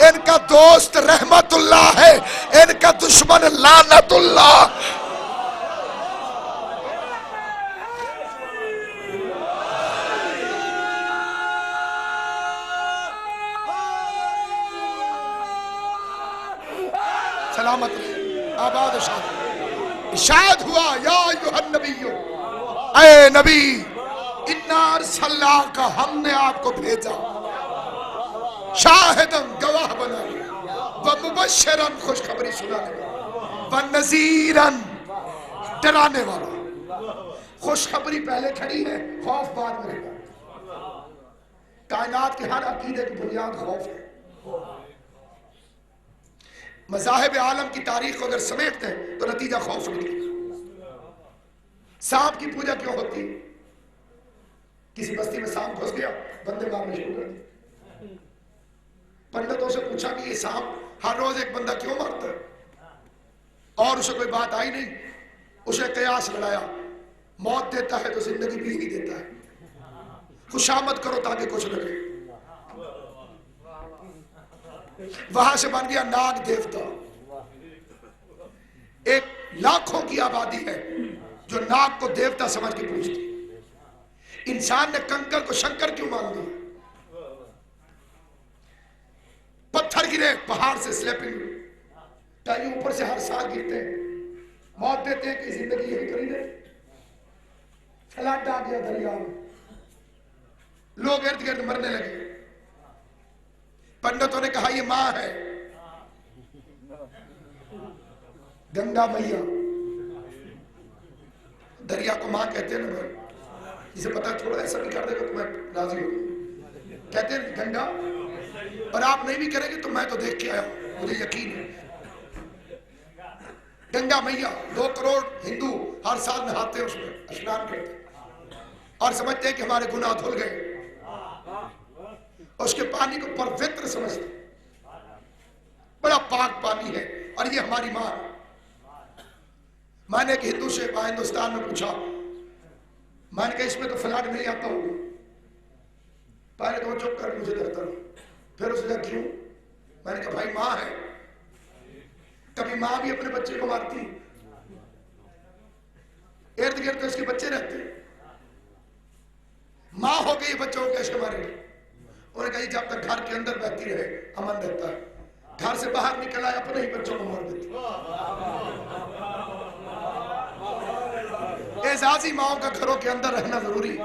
ان کا دوست رحمت اللہ ہے، ان کا دشمن لعنت اللہ. سلامت آباد اشاد ہوا یا ایھا النبی، اے نبی انا ارسلناک، ہم نے آپ کو بھیجا، شاہدن گواہ بنا، ومبشرن خوشخبری سنانے والا، ونذیرن ڈرانے والا. خوشخبری پہلے کھڑی ہے، خوف بعد میں ہے. کائنات کے ہر عقیدے کی بنیاد خوف ہے. مذاہب عالم کی تاریخ کو اگر سمیٹتے ہیں تو نتیجہ خوف نکلے. سانپ کی پوجا کیوں ہوتی ہے؟ کسی بستی میں سانپ گھس گیا، بندے مارنے شروع کر دیے. پنڈتوں سے پوچھا کہ یہ سانپ ہر روز ایک بندہ کیوں مارتا ہے؟ اور اسے کوئی بات آئی نہیں. اسے قیاس لڑایا، موت دیتا ہے تو زندگی بھی ہی دیتا ہے، خوشامد کرو تاکہ کچھ لگے. وہاں سے بن گیا ناگ دیوتا. ایک لاکھوں کی آبادی ہے جو ناگ کو دیوتا سمجھ کے پوچھتی. انسان نے کنکر کو شنکر کیوں مان دیا؟ پتھر گرے پہاڑ سے سلیپنگ ٹائر اوپر سے ہر سال گرتے ہیں، موت دیتے ہیں کہ زندگی یہی کری دے. فلڈ آ گیا دریا میں، لوگ ارد گرد مرنے لگے. پنڈتوں نے کہا یہ ماں ہے، گنگا میاں. دریا کو ماں کہتے ہیں نا بھائی، جسے پتا تھوڑا ایسا بھی کر دے گا تو میں راضی ہوں. کہتے ہیں گنگا، اور آپ نہیں بھی کریں گے تو میں تو دیکھ کے آیا ہوں، مجھے یقین ہے. گنگا میاں 2 کروڑ ہندو ہر سال نہاتے ہیں، اس میں اشنان کرتے ہیں اور سمجھتے ہیں کہ ہمارے گناہ دھل گئے. اس کے پانی کو پروتر سمجھتے ہیں، بڑا پاک پانی ہے، اور یہ ہماری ماں ہے. میں نے ایک ہندو سے وہاں ہندوستان میں پوچھا، میں نے کہا اس میں تو فلڈ نہیں آتا ہوگا. پہلے تو وہ چپ کر مجھے دیکھتا رہا، پھر اس نے کہا کیوں؟ میں نے کہا بھائی ماں ہے. کبھی ماں بھی اپنے بچے کو مارتی، ارد گرد تو اس کے بچے رہتے ہیں. ماں ہو گئی بچوں کو کیسے مارے گی؟ انہوں نے کہا جب تک گھر کے اندر بہتی رہے امن رہتا ہے، گھر سے باہر نکل آئے اپنے ہی بچوں کو مار دیتی. اعزازی ماؤں کا گھروں کے اندر رہنا ضروری ہے.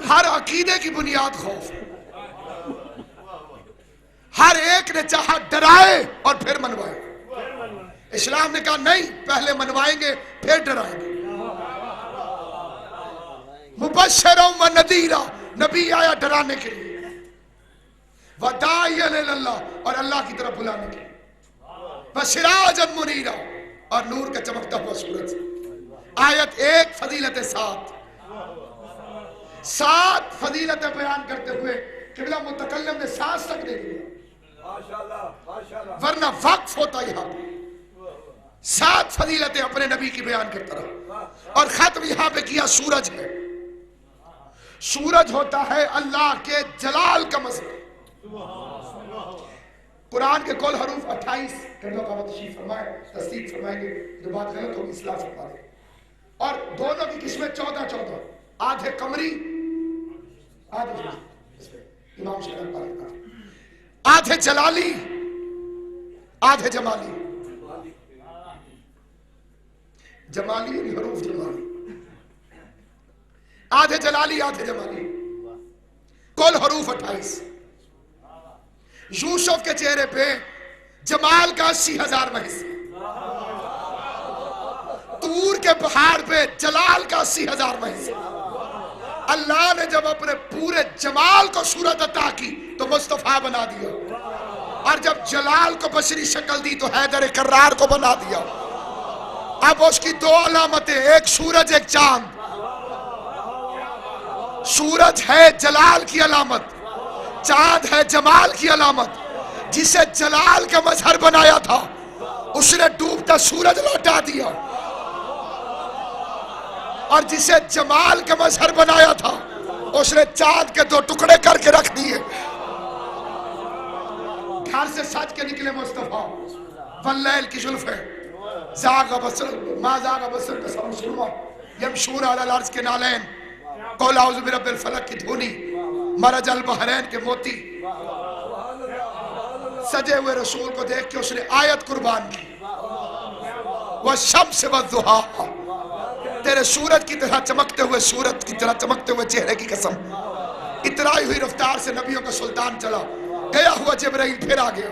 ہر عقیدے کی بنیاد خوف ہے. ہر ایک نے چاہا ڈرائے اور پھر منوائے. اسلام نے کہا نہیں، پہلے منوائیں گے پھر ڈرائیں گے. مبشرا و نذیرا، نبی آیا ڈرانے کے لیے، وداعیا الی اللہ، اور اللہ کی طرف بلانے کے لیے، وسراجا منیرا، اور نور کا چمکتا ہوا سورج. آیت 1 فضیلت 7 فضیلتیں بیان کرتے ہوئے قبلہ متکلم نے 7 تک نہیں دیا، ورنہ وقف ہوتا یہاں پہ. 7 فضیلتیں اپنے نبی کی بیان کرتا رہا، اور ختم یہاں پہ کیا سورج ہے. سورج ہوتا ہے اللہ کے جلال کا مظہر. قرآن کے کل حروف 28. کردوں کا تشریف فرمائے، تصدیق فرمائیں گے، جو بات غلط ہوگی اصلاح فرما دیں. اور دونوں کی قسمیں 14 آدھے قمری، آدھے امام شہر پاک، آدھے جلالی آدھے جمالی. جمالی یعنی حروف جمالی، آدھے جلالی آدھے جمالی. کل حروف 28. یوسف کے چہرے پہ جمال کا 80,000 محض، طور کے پہاڑ پہ جلال کا 80,000 محض. اللہ نے جب اپنے پورے جمال کو صورت عطا کی تو مصطفیٰ بنا دیا، اور جب جلال کو بشری شکل دی تو حیدر کرار کو بنا دیا. اب اس کی 2 علامتیں، ایک سورج ایک چاند. سورج ہے جلال کی علامت، چاند ہے جمال کی علامت. جسے جلال کا مظہر بنایا تھا اس نے ڈوبتا سورج لوٹا دیا، اور جسے جمال کا مظہر بنایا تھا اس نے چاند کے 2 ٹکڑے کر کے رکھ دیے. گھر سے سج کے نکلے مصطفیٰ، واللیل کی زلفیں، زاغ بصر ما زاغ بصر کا سب سنوا، یمشون علی الارض کے نالین، قول اعوذ برب الفلق کی دھونی، مرج البحرین کے موتی. سجے ہوئے رسول کو دیکھ کے اس نے آیت قربان کی، والشمس والضحیٰ، تیرے سورج کی طرح چمکتے ہوئے، سورج کی طرح چمکتے ہوئے چہرے کی قسم. اترائی ہوئی رفتار سے نبیوں کا سلطان چلا گیا ہوا. جبرائیل پھر آ گیا،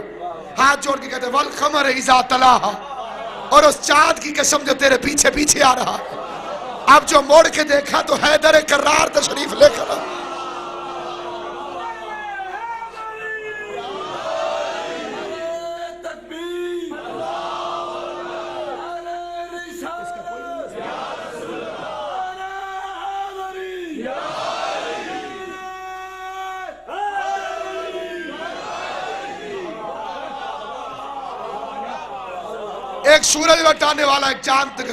ہاتھ جوڑ کے کہتے والقمر اذا تلاہا، اور اس چاند کی قسم جو تیرے پیچھے پیچھے آ رہا ہے. اب جو موڑ کے دیکھا تو حیدر کرار تشریف لے کر آ. ایک سورج لٹانے والا، ایک چاند تک.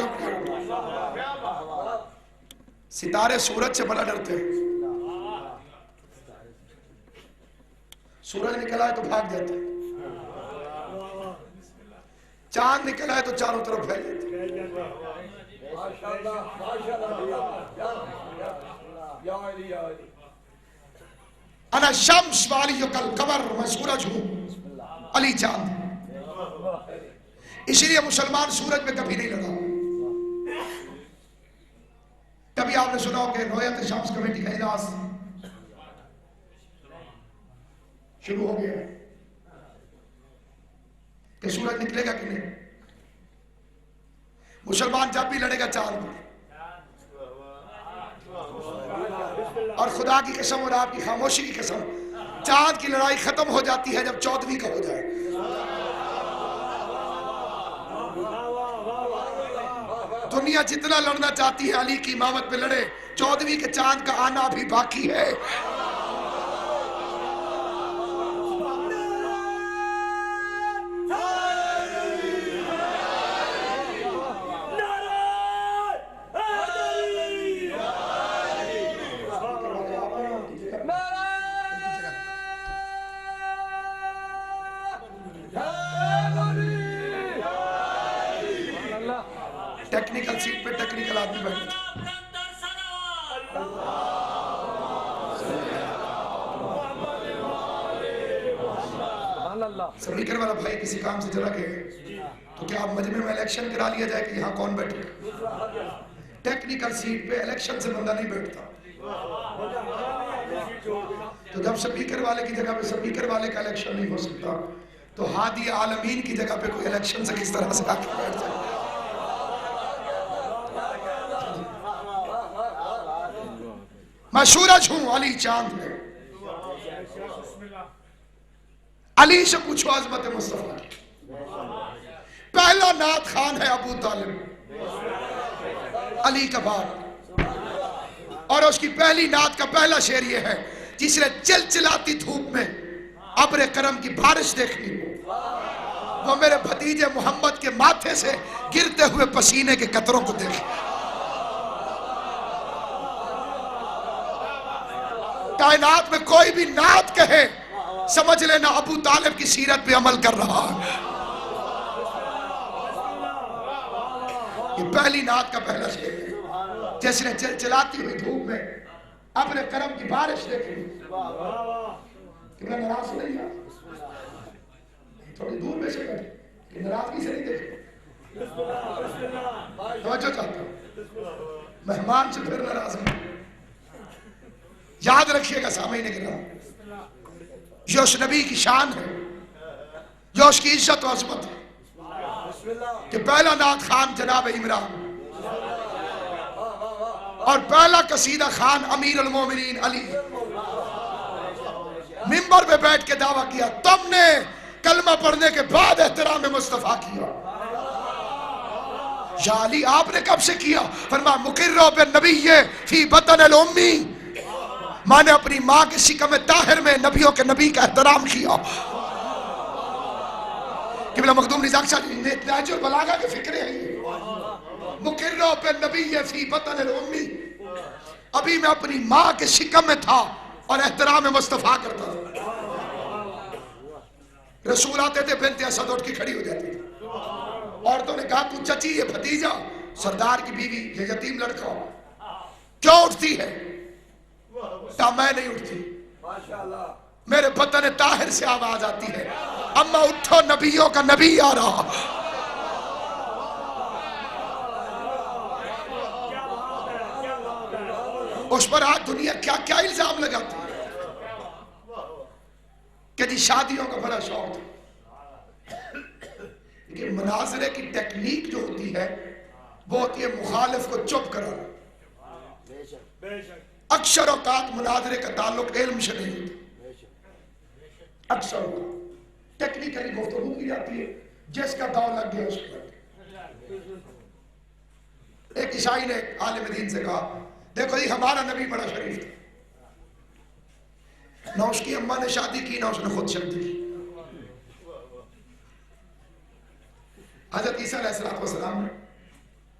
ستارے سورج سے بڑا ڈرتے ہیں. سورج نکلا ہے تو بھاگ جاتے ہیں، چاند نکلا ہے تو چاروں طرف پھیل جاتے ہیں. انا شمس والی کل قمر، میں سورج ہوں، علی چاند. اسی لیے مسلمان سورج میں کبھی نہیں لڑا. کبھی آپ نے سنا ہو کہ رویت شمس کمیٹی کا اجلاس شروع ہو گیا کہ سورج نکلے گا کہ نہیں؟ مسلمان جب بھی لڑے گا چاند پر. اور خدا کی قسم اور آپ کی خاموشی کی قسم، چاند کی لڑائی ختم ہو جاتی ہے جب 14ویں کا ہو جائے. دنیا جتنا لڑنا چاہتی ہے علی کی امامت پہ لڑے، 14ویں کے چاند کا آنا بھی باقی ہے. ٹیکنیکل سیٹ پہ ٹیکنیکل آدمی بیٹھے تھے. سپیکر والا بھائی کسی کام سے چلا گئے تو کیا آپ مجمع میں الیکشن کرا لیا جائے کہ یہاں کون بیٹھے؟ ٹیکنیکل سیٹ پہ الیکشن سے بندہ نہیں بیٹھتا. تو جب سپیکر والے کی جگہ پہ سپیکر والے کا الیکشن نہیں ہو سکتا تو ہادی عالمین کی جگہ پہ کوئی الیکشن سے کس طرح سے آ کے بیٹھ جائے؟ میں سورج ہوں، علی چاند ہے. علی سے پوچھو عظمت مصطفیٰ کی. پہلا نعت خان ہے ابو طالب، علی کا باپ، اور اس کی پہلی نعت کا پہلا شعر یہ ہے: جس نے چلچلاتی دھوپ میں ابر کرم کی بارش دیکھنی ہو، وہ میرے بھتیجے محمد کے ماتھے سے گرتے ہوئے پسینے کے قطروں کو دیکھے. کائنات میں کوئی بھی نعت کہے سمجھ لینا ابو طالب کی سیرت پہ عمل کر رہا ہے. یہ پہلی نعت کا پہلا شعر ہے: جس نے چلچلاتی ہوئی دھوپ میں ابر کرم کی بارش دیکھی. کہ میں ناراض نہیں ہوں، تھوڑی دور میں سے بیٹھے کہ ناراضگی سے نہیں دیکھے. توجہ چاہتا ہوں، مہمان سے پھر ناراض نہیں. یاد رکھیے گا سامعین کرام، یہ اس نبی کی شان ہے، یہ اس کی عزت و عظمت ہے کہ پہلا نعت خان جناب عمران اور پہلا قصیدہ خان امیر المومنین علی منبر پہ بیٹھ کے دعویٰ کیا: تم نے کلمہ پڑھنے کے بعد احترام مصطفیٰ کیا. یا علی آپ نے کب سے کیا؟ فرمایا: مقرّو بالنبی فی بطن الامی، میں نے اپنی ماں کے شکم طاہر میں نبیوں کے نبی کا احترام کیا. قبلہ مخدوم نظام شاہ جی نے نہج البلاغہ کے فکرے ہیں. مقرّو بالنبی فی بطن الامی، ابھی میں اپنی ماں کے شکم میں تھا اور احترام مصطفیٰ کرتا تھا. رسول آتے تھے، بنت اسد اٹھ کے کھڑی ہو جاتی تھی. عورتوں نے کہا: تو چچی، یہ بھتیجا سردار کی بیوی، یہ یتیم لڑکا کیوں اٹھتی ہے؟ کہا: میں نہیں اٹھتی، میرے بطن طاہر سے آواز آتی ہے: اما اٹھو، نبیوں کا نبی آ رہا. اس پر آج دنیا کیا کیا الزام لگاتی ہے کہ جی شادیوں کا بڑا شوق تھا. لیکن مناظرے کی ٹیکنیک جو ہوتی ہے وہ ہوتی ہے مخالف کو چپ کرانا. اکثر اوقات مناظرے کا تعلق علم سے نہیں ہوتا. اکثر اوقات ٹیکنیکلی گفتگو کی جاتی ہے، جس کا داؤ لگ گیا اس کو. ایک عیسائی نے عالم دین سے کہا: دیکھو جی، ہمارا نبی بڑا شریف تھا، نہ اس کی اماں نے شادی کی نہ اس نے خود شادی کی. حضرت عیسیٰ علیہ السلام نے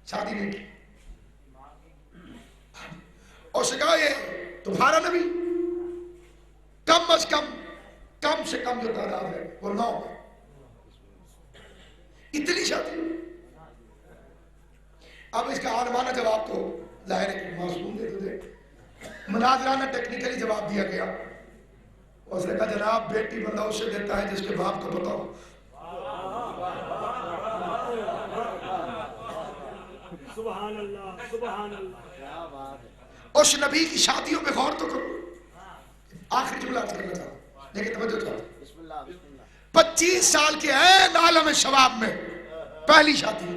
شادی نہیں کی. اور سے کہا یہ تمہارا نبی کم از کم سے کم جو تعداد ہے وہ 9 ہے. اتنی شادی. اب اس کا عالمانہ جواب تو ظاہر ہے کہ معصوم دے دے. مناظرانہ ٹیکنیکلی جواب دیا گیا. اس نے کہا جناب بیٹی بندہ اسے دیتا ہے جس کے باپ کو پتا ہو. سبحان اللہ سبحان اللہ. اس نبی کی شادیوں پہ غور تو کرو. آخری جملہ عرض کرنا چاہتا لیکن توجہ چاہتا. 25 سال کے عین عالم شباب میں پہلی شادی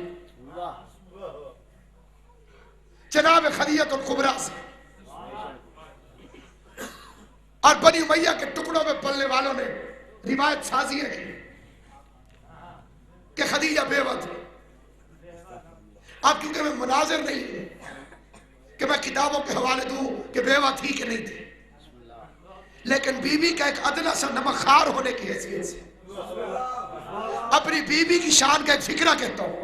جناب خدیجہ الکبریٰ سے. اور بنی امیہ کے ٹکڑوں میں پلنے والوں نے روایت سازی ہے کہ خدیجہ بیوہ تھی. اب کیونکہ میں مناظر نہیں ہوں کہ میں کتابوں کے حوالے دوں کہ بیوہ تھی کہ نہیں تھی, لیکن بیوی کا ایک ادنا سا نمکخوار ہونے کی حیثیت سے اپنی بیوی کی شان کا ایک فکرہ کہتا ہوں,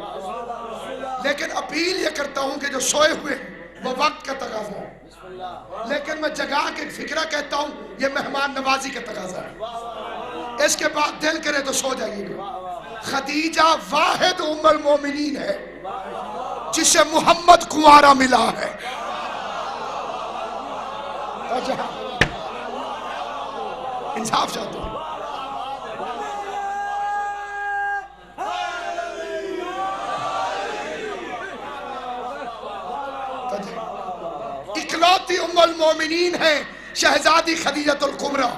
لیکن اپیل یہ کرتا ہوں کہ جو سوئے ہوئے وہ وقت کا تقاضا ہے, لیکن میں جگا کے ایک فکرہ کہتا ہوں یہ مہمان نوازی کا تقاضا ہے. اس کے بعد دل کرے تو سو جائیے گا. خدیجہ واحد ام المومنین ہے جسے محمد کنوارا ملا ہے. انصاف چاہتا ہوں. اکلوتی ام المومنین ہے شہزادی خدیجہ الکبریٰ,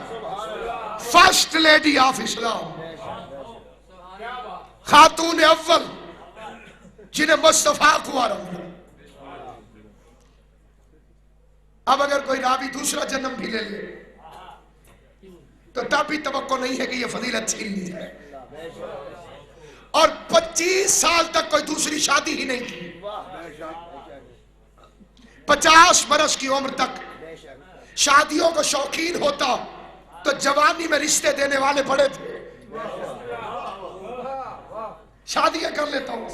فرسٹ لیڈی آف اسلام, خاتون اول جنہیں مصطفیٰ کنوارا ملا. اب اگر کوئی راوی دوسرا جنم بھی لے لے تو تب بھی توقع نہیں ہے کہ یہ فضیلت چھین لی جائے. اور 25 سال تک کوئی دوسری شادی ہی نہیں کی. 50 برس کی عمر تک شادیوں کو شوقین ہوتا تو جوانی میں رشتے دینے والے بڑے تھے. شادیاں کر لیتا ہوں.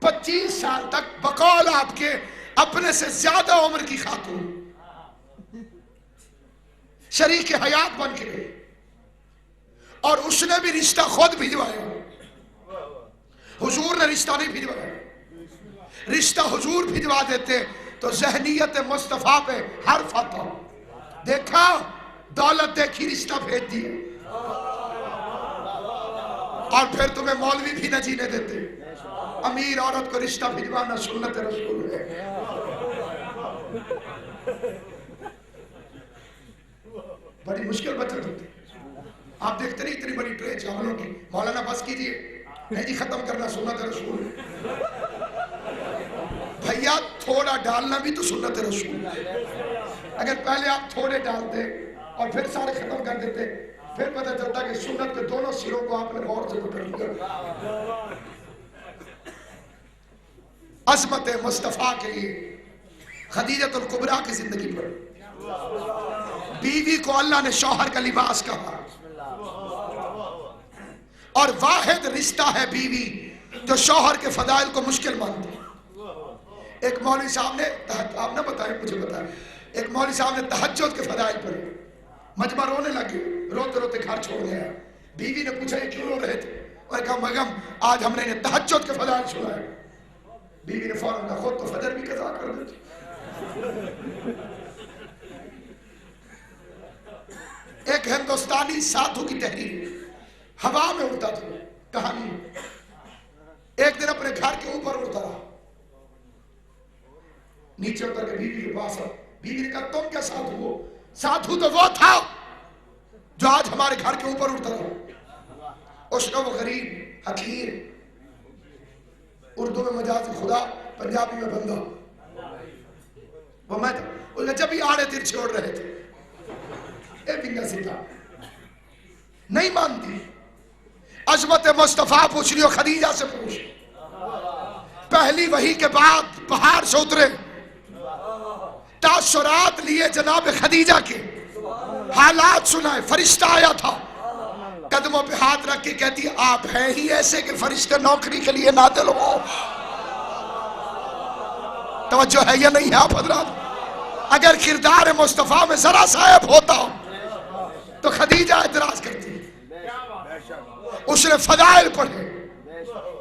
25 سال تک بقول آپ کے اپنے سے زیادہ عمر کی خاتون شریک حیات بن کے گئی, اور اس نے بھی رشتہ خود بھجوایا. حضور نے رشتہ نہیں بھجوایا. رشتہ حضور بھجوا دیتے تو ذہنیت مصطفیٰ پہ حرف آتا. دیکھا دولت دیکھی رشتہ بھیج دی, اور پھر تمہیں مولوی بھی نہ جینے دیتے. امیر عورت کو رشتہ بھجوانا سنت رسول ہے. بڑی مشکل بچت ہوتی. آپ دیکھتے نہیں اتنی بڑی ٹرے چاولوں کی, مولانا بس کیجئے, نہیں جی ختم کرنا سنت رسول ہے. بھیا تھوڑا ڈالنا بھی تو سنت رسول ہے. اگر پہلے آپ تھوڑے ڈالتے اور پھر سارے ختم کر دیتے, پھر پتہ چلتا کہ سنت کے دونوں سروں کو آپ نے غور سے پکڑ لیا. عظمت مصطفیٰ کے لیے خدیجہ الکبریٰ کی زندگی پر بیوی کو اللہ نے شوہر کا لباس کہا, اور واحد رشتہ ہے بیوی جو شوہر کے فضائل کو مشکل مانتی. ایک مولوی صاحب نے, آپ نہ بتائیں مجھے بتائیں, ایک مولوی صاحب نے تہجد کے فضائل پر مجمع رونے لگے, روتے روتے گھر چھوڑ گیا. بیوی نے پوچھا یہ کیوں رو رہے تھے, اور کہا مگم آج ہم نے تہجد کے فضائل سنائے. بیوی نے فوراً کہا خود تو فجر بھی قضا کر دیتے. ایک ہندوستانی سادھو کی تحریر ہوا میں اڑتا تھا. کہانی ایک دن اپنے گھر کے اوپر اڑتا رہا, نیچے اتر کے بیوی کے پاس آ. بیوی نے کہا تم کیا سادھو ہو؟ سادھو تو وہ تھا جو آج ہمارے گھر کے اوپر اڑتا رہا. اس کا وہ غریب حقیر, اردو میں مجاز خدا, پنجابی میں بندہ, وہ میں تھا. جب ہی آڑے ترچھے اڑ رہے تھے, اے بنگا سیدھا نہیں مانتی. عظمت مصطفیٰ پوچھ رہی ہو, خدیجہ سے پوچھ. پہلی وحی کے بعد پہاڑ سے اترے, تاثرات لیے جناب خدیجہ کے, حالات سنائے. فرشتہ آیا تھا, قدموں پہ ہاتھ رکھ کے کہتی آپ ہیں ہی ایسے کہ فرشتے نوکری کے لیے نازل ہو. توجہ ہے یا نہیں ہے آپ حضرات؟ اگر کردار مصطفیٰ میں ذرا سا عیب ہوتا تو خدیجہ اعتراض کرتی. اس نے فضائل پڑھے.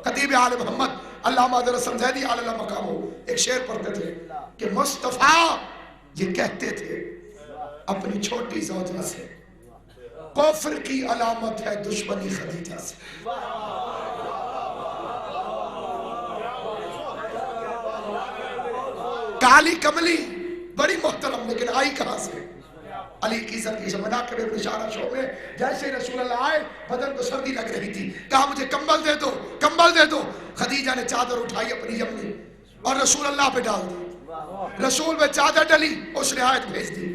خطیب آل محمد علامہ حضرت زیدی علی اللہ مقامہ ایک شعر پڑھتے تھے کہ مصطفیٰ یہ کہتے تھے اپنی چھوٹی زوجہ سے کفر کی علامت ہے دشمنی خدیجہ سے. کالی کملی بڑی محترم لیکن آئی کہاں سے؟ علی کی عزت کی مناقب بشارہ شو میں جیسے رسول اللہ آئے بدن کو سردی لگ رہی تھی. کہا مجھے کمبل دے دو، کمبل دے دو. خدیجہ نے چادر اٹھائی اپنی یمنی اور رسول اللہ پہ ڈال دی. رسول پہ چادر ڈلی، اس نے آیت بھیج دی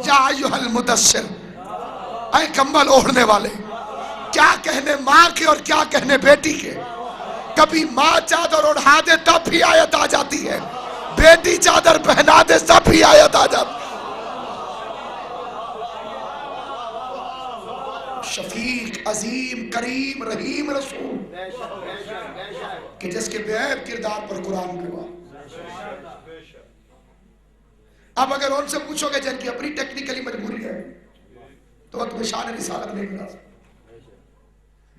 یا ایھا المدثر، اے کمبل اوڑھنے والے. کیا کہنے ماں کے اور کیا کہنے بیٹی کے. کبھی ماں چادر اڑھا دے تب بھی آیت آ جاتی ہے، بیٹی چادر پہنا دے تب بھی آیت آ جاتی. شفیق، عظیم، کریم، رحیم رسول کہ جس کے بغیر کردار پر قرآن گواہ. اب اگر ان سے پوچھو گے جن کی اپنی ٹیکنیکلی مجبوری ہے تو وقت میں شان رسالت نہیں بنا سکتا.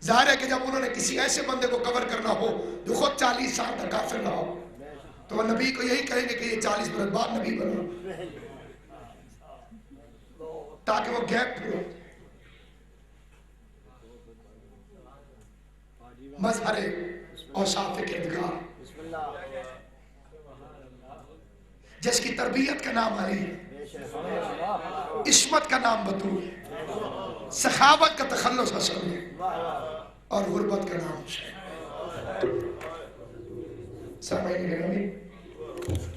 ظاہر ہے کہ جب انہوں نے کسی ایسے بندے کو کور کرنا ہو جو خود 40 سال تک کافر رہا ہو تو وہ نبی کو یہی کہیں گے کہ یہ 40 برس بعد نبی بنا تاکہ وہ گیپ پورا. مظہر اوصاف کردگار جس کی تربیت کا نام علی ہے، عصمت کا نام بطول ہے، سخاوت کا تخلص حسن ہے اور غربت کا نام حسین. سامعین گرامی،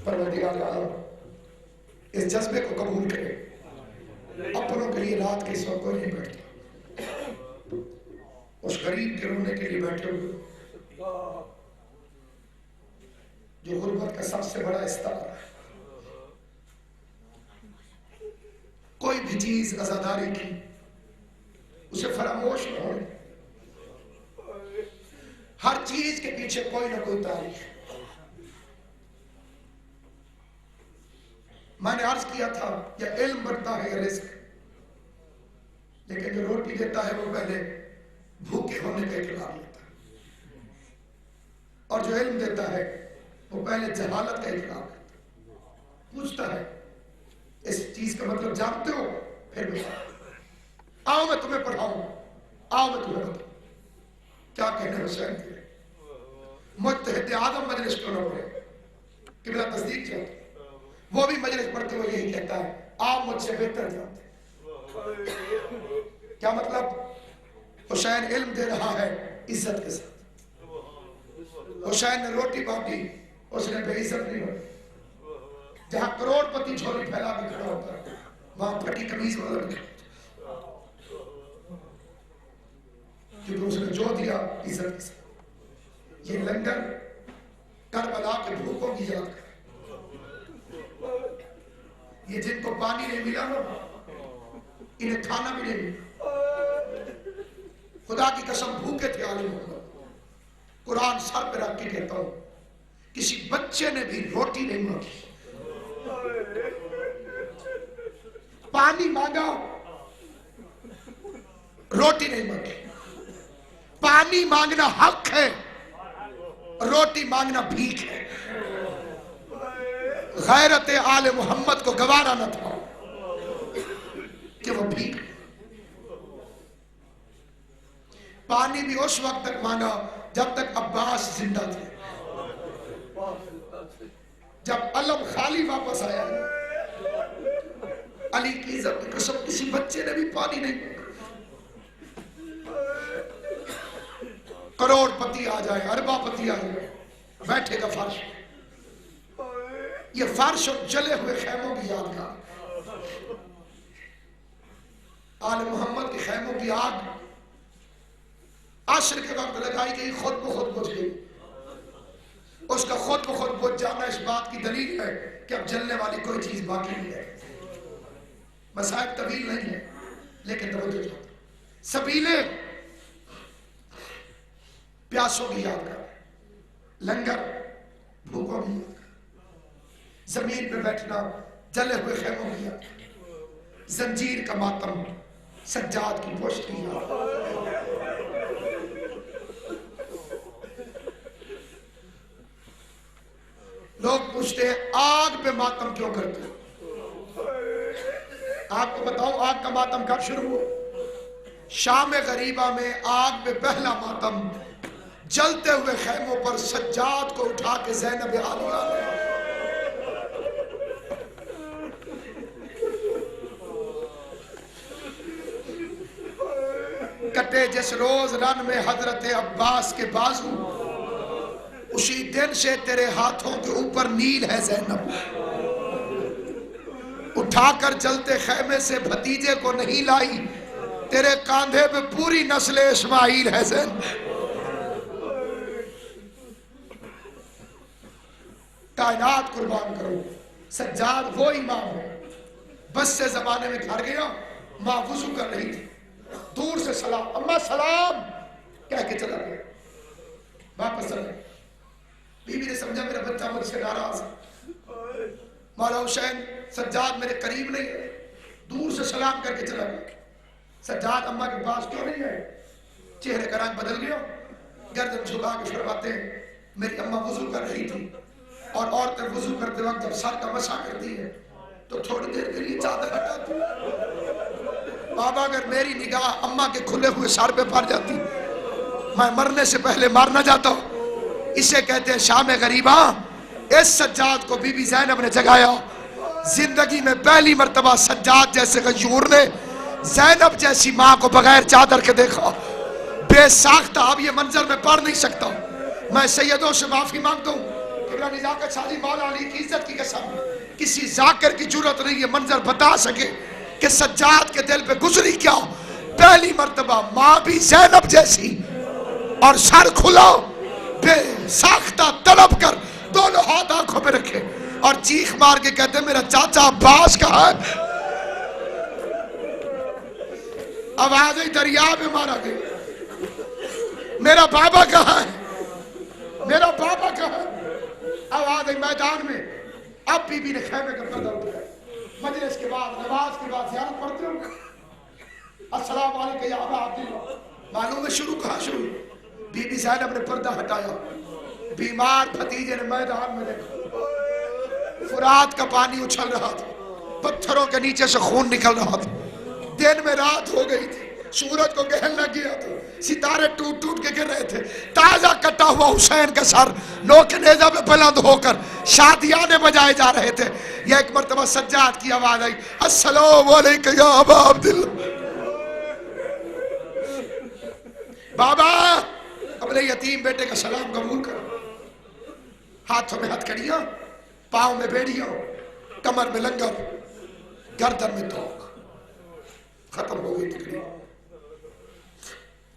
پروردگار عالم اس جذبے کو قبول کرے. اپنوں کے لیے رات کے سو کوئی نہیں بیٹھتا، اس غریب کے رونے کے لیے بیٹھے ہوئے جو غربت کا سب سے بڑا استعارہ ہے. کوئی بھی چیز عزاداری کی اسے فراموش نہ ہونے. ہر چیز کے پیچھے کوئی نہ کوئی تاریخ. میں نے عرض کیا تھا یا علم بڑھتا ہے یا رزق، لیکن جو روٹی دیتا ہے وہ پہلے بھوکے ہونے کا اقرار لیتا ہے اور جو علم دیتا ہے وہ پہلے جہالت کا اقرار کرتا ہے. پوچھتا ہے اس چیز کا مطلب جانتے ہو؟ پھر بھی آؤ میں تمہیں پڑھاؤں، آؤ میں تمہیں بتاؤں. کیا کہنے حسین کے مجتہد اعظم مجلس کیوں نہ پڑھے؟ قبلہ تصدیق چاہتے وہ بھی مجلس پڑھتے ہوئے یہی کہتا ہے آپ مجھ سے بہتر جانتے. کیا مطلب؟ حسین علم دے رہا ہے عزت کے ساتھ. حسین نے روٹی بانٹی، اس نے بے عزت نہیں ہوئی. جہاں کروڑ پتی جھولی پھیلا کے کھڑا ہوتا ہے وہاں پھٹی قمیض والا بھی کھڑا ہوتا ہے، کیونکہ اس نے جو دیا عزت کے ساتھ. یہ لنگر کربلا کے بھوکوں کی یاد کر. یہ جن کو پانی نہیں ملا نا انہیں کھانا بھی نہیں ملا. خدا کی قسم بھوکے تھے عالم محمد. قرآن سر پہ رکھ کے کہتا ہوں کسی بچے نے بھی روٹی نہیں مانگی. پانی مانگا، روٹی نہیں مانگی. پانی مانگنا حق ہے، روٹی مانگنا بھیک ہے. غیرت آل محمد کو گوارا نہ تھا کہ وہ بھیک. پانی بھی اس وقت تک مانگا جب تک عباس زندہ تھے. جب علم خالی واپس آیا علی کی عزت کی قسم کسی بچے نے بھی پانی نہیں مانگا. کروڑ پتی آ جائے، اربا پتی آ جائے، بیٹھے گا فرش. یہ فرش اور جلے ہوئے خیموں کی یادگار. آل محمد کے خیموں کی آگ عصر کے وقت لگائی گئی، خود بخود بجھ گئی. اس کا خود بخود بجھ جانا اس بات کی دلیل ہے کہ اب جلنے والی کوئی چیز باقی نہیں ہے. مسائل طویل نہیں ہے لیکن توجہ چاہتا. سبیلے پیاسوں کی یاد کر، لنگر بھوکوں کی یاد کر، زمین پہ بیٹھنا جلے ہوئے خیموں کی یاد کر، زنجیر کا ماتم، سجاد کی پشت کی یاد کر۔ لوگ پوچھتے ہیں آگ پہ ماتم کیوں کرتے ہیں؟ آپ کو بتاؤں آگ کا ماتم کب شروع ہوا؟ شام غریبہ میں آگ پہ پہلا ماتم جلتے ہوئے خیموں پر سجاد کو اٹھا کے زینب عالیہ نے کٹے جس روز رن میں حضرت عباس کے بازو، اسی دن سے تیرے ہاتھوں کے اوپر نیل ہے زینب، اٹھا کر جلتے خیمے سے بھتیجے کو نہیں لائی، تیرے کاندھے پہ پوری نسل اسماعیل ہے زینب۔ کائنات قربان کرو، سجاد وہ امام ہے۔ بس سے زمانے میں گھر گیا، ماں وضو کر رہی تھی، دور سے سلام، اماں سلام کہہ کے چلا گیا، واپس چلا گیا۔ بی بی نے سمجھا میرا بچہ مجھ سے ناراض ہے، مولا حسین سجاد میرے قریب نہیں ہے، دور سے سلام کر کے چلا گیا۔ سجاد اماں کے پاس کیوں نہیں ہے؟ چہرے کا رنگ بدل گیا، گردن جھکا کے فرماتے ہیں میری اماں وضو کر رہی تھی، اور عورتیں وضو کرتے وقت جب سر کا مسح کرتی ہے تو تھوڑی دیر کے لیے چادر ہٹاتی ہے۔ بابا اگر میری نگاہ اماں کے کھلے ہوئے سر پہ پڑ جاتی میں مرنے سے پہلے مار نہ جاتا ہوں۔ اسے کہتے ہیں شام غریبہ۔ اس سجاد کو بی بی زینب نے جگایا۔ زندگی میں پہلی مرتبہ سجاد جیسے غیور نے زینب جیسی ماں کو بغیر چادر کے دیکھا۔ بے ساختہ اب یہ منظر میں پڑھ نہیں سکتا، میں سیدوں سے معافی مانگتا ہوں، قبلہ نزاکت شاہ جی مولا علی کی عزت کی قسم کسی ذاکر کی جرت نہیں یہ منظر بتا سکے کہ سجاد کے دل پہ گزری کیا۔ پہلی مرتبہ ماں بھی زینب جیسی، اور سر کھلا بے ساختہ تڑپ کر دونوں ہاتھ آنکھوں پہ رکھے اور چیخ مار کے کہتے میرا چاچا عباس کہاں ہے؟ آواز دریا میں مارا گیا، میرا بابا کہاں ہے؟ میرا بابا کہاں ہے؟ آواز میدان میں۔ اب بی بی نے خیمے کا پردہ اٹھایا، مجلس کے بعد نماز کے بعد زیارت پڑھتے ہو، السلام علیکم یا ابا عبداللہ، معلوم ہے شروع کہاں شروع؟ بی بی زینب نے پردہ ہٹایا، بیمار بھتیجے نے میدان میں دیکھا، فرات کا پانی اچھل رہا تھا، پتھروں کے نیچے سے خون نکل رہا تھا، دن میں رات ہو گئی تھی، سورج کو گہن لگ گیا تھا، ستارے ٹوٹ ٹوٹ کے گر رہے تھے، تازہ کٹا ہوا حسین کا سر نوک نیزہ پہ بلند ہو کر شادیانے بجائے جا رہے تھے۔ یہ ایک مرتبہ سجاد کی آواز آئی، السلام علیکم یا ابا عبداللہ۔ بابا اپنے یتیم بیٹے کا سلام قبول کرو۔ ہاتھوں میں ہتھ کڑیاں، پاؤں میں بیڑیاں، کمر میں لنگر، گردن میں توق، ختم ہو گئی تقریب۔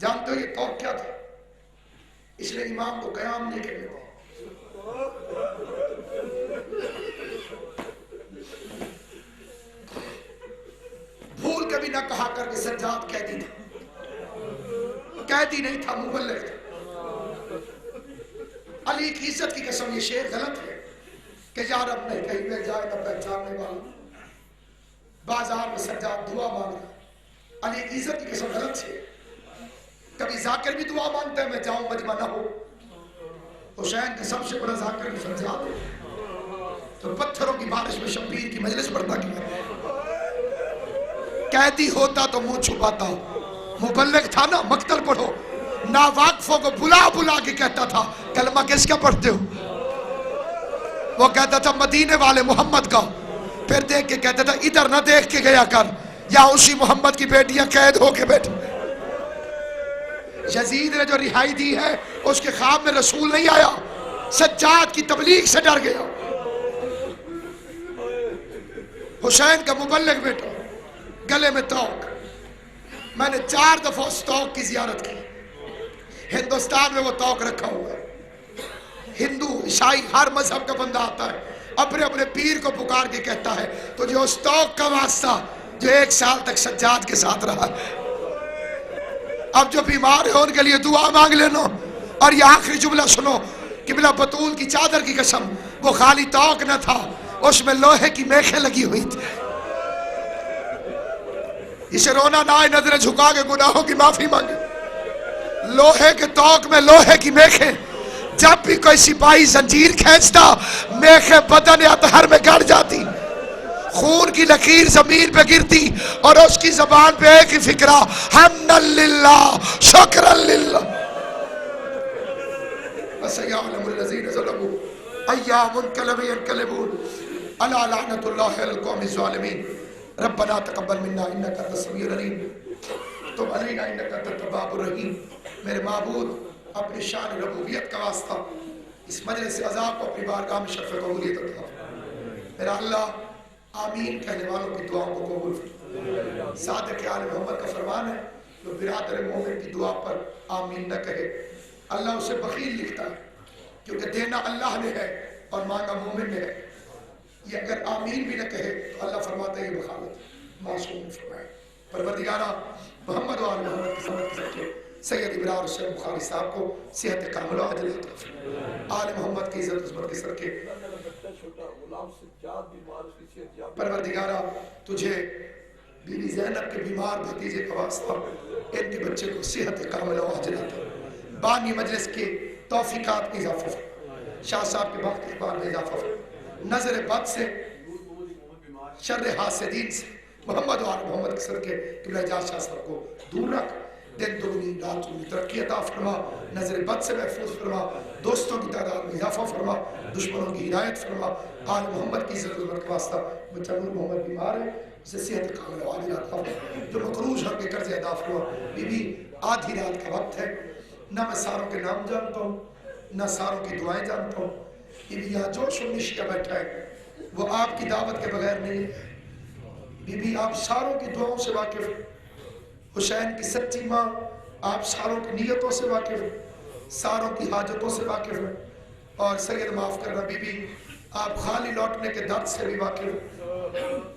جانتے ہو یہ توق کیا تھا؟ اس لیے امام کو قیام نہیں کرنے دیا۔ بھول کبھی نہ کہا کر کے سجاد قیدی تھا، قیدی نہیں تھا، مبلغ تھا۔ علی کی عزت کی قسم یہ شعر غلط ہے کہ یا رب نہیں کہیں میں جائے نہ پہچاننے والا، بازار میں سجاد دعا مانگ رہا۔ علی کی عزت کی قسم غلط ہے، کبھی ذاکر بھی دعا مانگتا ہے میں جاؤں مجمع نہ ہو۔ حسین کا سب سے بڑا ذاکر سجاد ہے، تو پتھروں کی بارش میں شبیر کی مجلس پڑھتا کیا؟ قیدی ہوتا تو منہ چھپاتا، مبلغ تھا نا، مقتل پڑھو، ناواقفوں کو بلا بلا کے کہتا تھا کلمہ کس کا پڑھتے ہو؟ وہ کہتا تھا مدینے والے محمد کا، پھر دیکھ کے کہتا تھا ادھر نہ دیکھ کے گیا کر، یا اسی محمد کی بیٹیاں قید ہو کے بیٹھے۔ یزید نے جو رہائی دی ہے اس کے خواب میں رسول نہیں آیا، سجاد کی تبلیغ سے ڈر گیا۔ حسین کا مبلغ بیٹا، گلے میں توق، میں نے 4 دفعہ اس توق کی زیارت کی۔ ہندوستان میں وہ توق رکھا ہوا ہے، ہندو عیسائی ہر مذہب کا بندہ آتا ہے، اپنے اپنے پیر کو پکار کے کہتا ہے تو جو اس توق کا واسطہ جو 1 سال تک سجاد کے ساتھ رہا، اب جو بیمار ہیں ان کے لیے دعا مانگ لینا. اور یہ آخری جملہ سنو کہ بلا بطول کی چادر کی قسم وہ خالی توق نہ تھا, اس میں لوہے کی میخیں لگی ہوئی تھی. اسے رونا نہ آئے, نظریں جھکا کے گناہوں کی معافی مانگے. لوہے کے توق میں لوہے کی میخیں, جب بھی کوئی سپاہی زنجیر کھینچتا میخیں بدن اطہر میں گڑ جاتی, خون کی لکیر زمین پہ گرتی اور اس کی زبان پہ ایک ہی فکرہ حمدا للہ شکرا للہ. وَسَيَعْلَمُ الَّذِينَ ظَلَمُوا أَيَّ مُنْقَلَبٍ يَنْقَلِبُونَ أَلَا لَعْنَةُ اللَّهِ عَلَى الْقَوْمِ الظَّالِمِينَ. ربنا تقبل منا انك انت السميع العليم تب علينا انك انت التواب الرحيم. میرے معبود اپنی شان ربوبیت کا واسطہ اس مجلس عذاب کو اپنی بارگاہ میں شرف قبولیت عطا فرما. میرا اللہ آمین کہنے والوں کی دعاؤں کو قبول فرما. صادق آل محمد کا فرمان ہے جو برادر مومن کی دعا پر آمین نہ کہے اللہ اسے بخیل لکھتا ہے, کیونکہ دینا اللہ نے ہے اور مانگا مومن نے ہے. یہ اگر آمین بھی نہ کہے تو اللہ فرماتا ہے یہ بخالت معصوم نے فرمایا. پروردگارہ محمد و آل محمد کی سمت کے سکے سید ابراہیم حسین بخاری صاحب کو صحت کامل و عاجل عطا فرما. آل محمد کی عزت عظمت کے سکے پروردگارہ تجھے بی بی زینب کے بیمار بھتیجے کا واسطہ ان کے بچے کو صحت کامل و عاجل عطا. بانی مجلس کے توفیقات میں اضافہ فرما, شاہ صاحب کے وقت اقبال میں اضافہ فرما, نظر بد سے شر حاسدین سے محمد و آل محمد کے صدقے قبلہ جات شاہ صاحب کو دور رکھ. دن دگنی رات چگنی ترقی عطا فرما, نظر بد سے محفوظ فرما, دوستوں کی تعداد میں اضافہ فرما, دشمنوں کی ہدایت فرما. آل محمد کی عزت عظمت کا واسطہ بچہ نور محمد بیمار ہے اسے صحت کامل و عاجل عطا فرما. جو مقروض ہو کے قرض ادا فرما. بی بی آدھی رات کا وقت ہے, نہ میں ساروں کے نام جانتا ہوں نہ ساروں کی دعائیں جانتا ہوں. یہاں جو شنشیہ بیٹھا ہے وہ آپ کی دعوت کے بغیر نہیں ہے. بی بی آپ ساروں کی دعاؤں سے واقف, حسین کی سچی ماں آپ ساروں کی نیتوں سے واقف, ساروں کی حاجتوں سے واقف ہیں. اور سید معاف کرنا بی بی آپ خالی لوٹنے کے درد سے بھی واقف.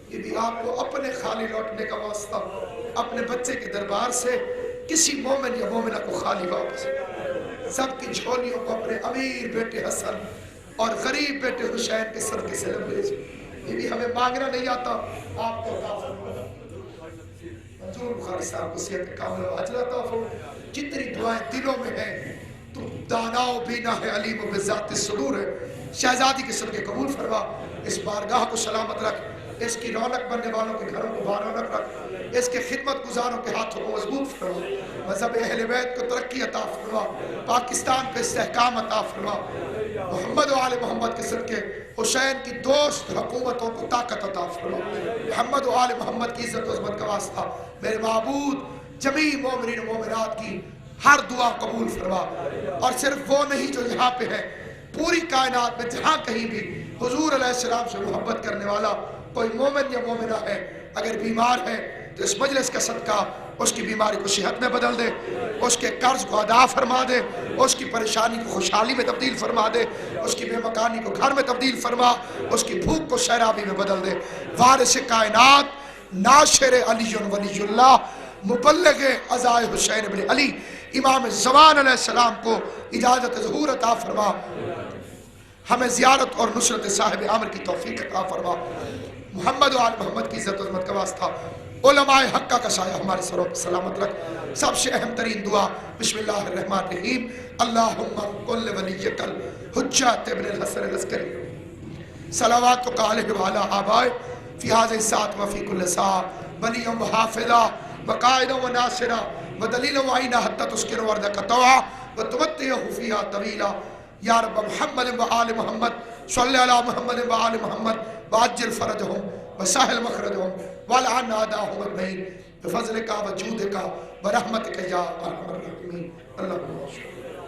بی بی آپ کو اپنے خالی لوٹنے کا واسطہ اپنے بچے کے دربار سے کسی مومن یا مومنہ کو خالی واپس, سب کی جھولیوں کو اپنے امیر بیٹے حسن اور غریب بیٹے حسین کے صدقے سے لبریز. یہ بھی ہمیں مانگنا نہیں آتا, آپ کو عطا فرما. منظور بخاری صاحب کو صحت کامل و عاجل عطا فرما. جتنی دعائیں دلوں میں ہیں تو دانا و بینا ہے, علیم و بذات صدور ہے. شہزادی کے صدقے قبول فرما. اس بارگاہ کو سلامت رکھ, اس کی رونق بننے والوں کے گھروں کو بارونق رکھ, اس کے خدمت گزاروں کے ہاتھوں کو مضبوط فرما. مذہب اہل بیت کو ترقی عطا فرما. پاکستان پہ استحکام عطا فرما. محمد و آل محمد کے صدقے حسین کی دوست حکومتوں کو طاقت عطا فرما. محمد و آل محمد کی عزت و عظمت کا واسطہ میرے معبود جمیع مومنین و مومنات کی ہر دعا قبول فرما. اور صرف وہ نہیں جو یہاں پہ ہے, پوری کائنات میں جہاں کہیں بھی حضور علیہ السلام سے محبت کرنے والا کوئی مومن یا مومنہ ہے, اگر بیمار ہے تو اس مجلس کا صدقہ اس کی بیماری کو صحت میں بدل دے, اس کے قرض کو ادا فرما دے, اس کی پریشانی کو خوشحالی میں تبدیل فرما دے, اس کی بے مکانی کو گھر میں تبدیل فرما, اس کی بھوک کو سیرابی میں بدل دے. وارث کائنات ناصر علی ولی اللہ مبلغ عزائے حسین بن علی امام زمان علیہ السلام کو اجازت ظہور عطا فرما. ہمیں زیارت اور نصرت صاحب عمر کی توفیق عطا فرما. محمد و آل محمد کی عزت و عظمت کا واسطہ علماء حقہ کا سایہ ہمارے سروں پر سلامت رکھ. سب سے اہم ترین دعا بسم اللہ الرحمن الرحیم. اللہم کل ولیک الحجۃ ابن الحسن العسکری صلواتک علیہ وعلی آبائہ فی هذه الساعة وفی کل ساعة ولیًا وحافظا وقائدا وناصرا ودلیلا وعینا حتی تسکن وردک طوعا وتمتعه فیہا طویلا. یا رب محمد و آل محمد صلی علی محمد و آل محمد وعجل فرجہم وسہل مخرجہم والعن اعداءہم اجمعین بفضلک وجودک ورحمتک یا ارحم الراحمین. اللہم صل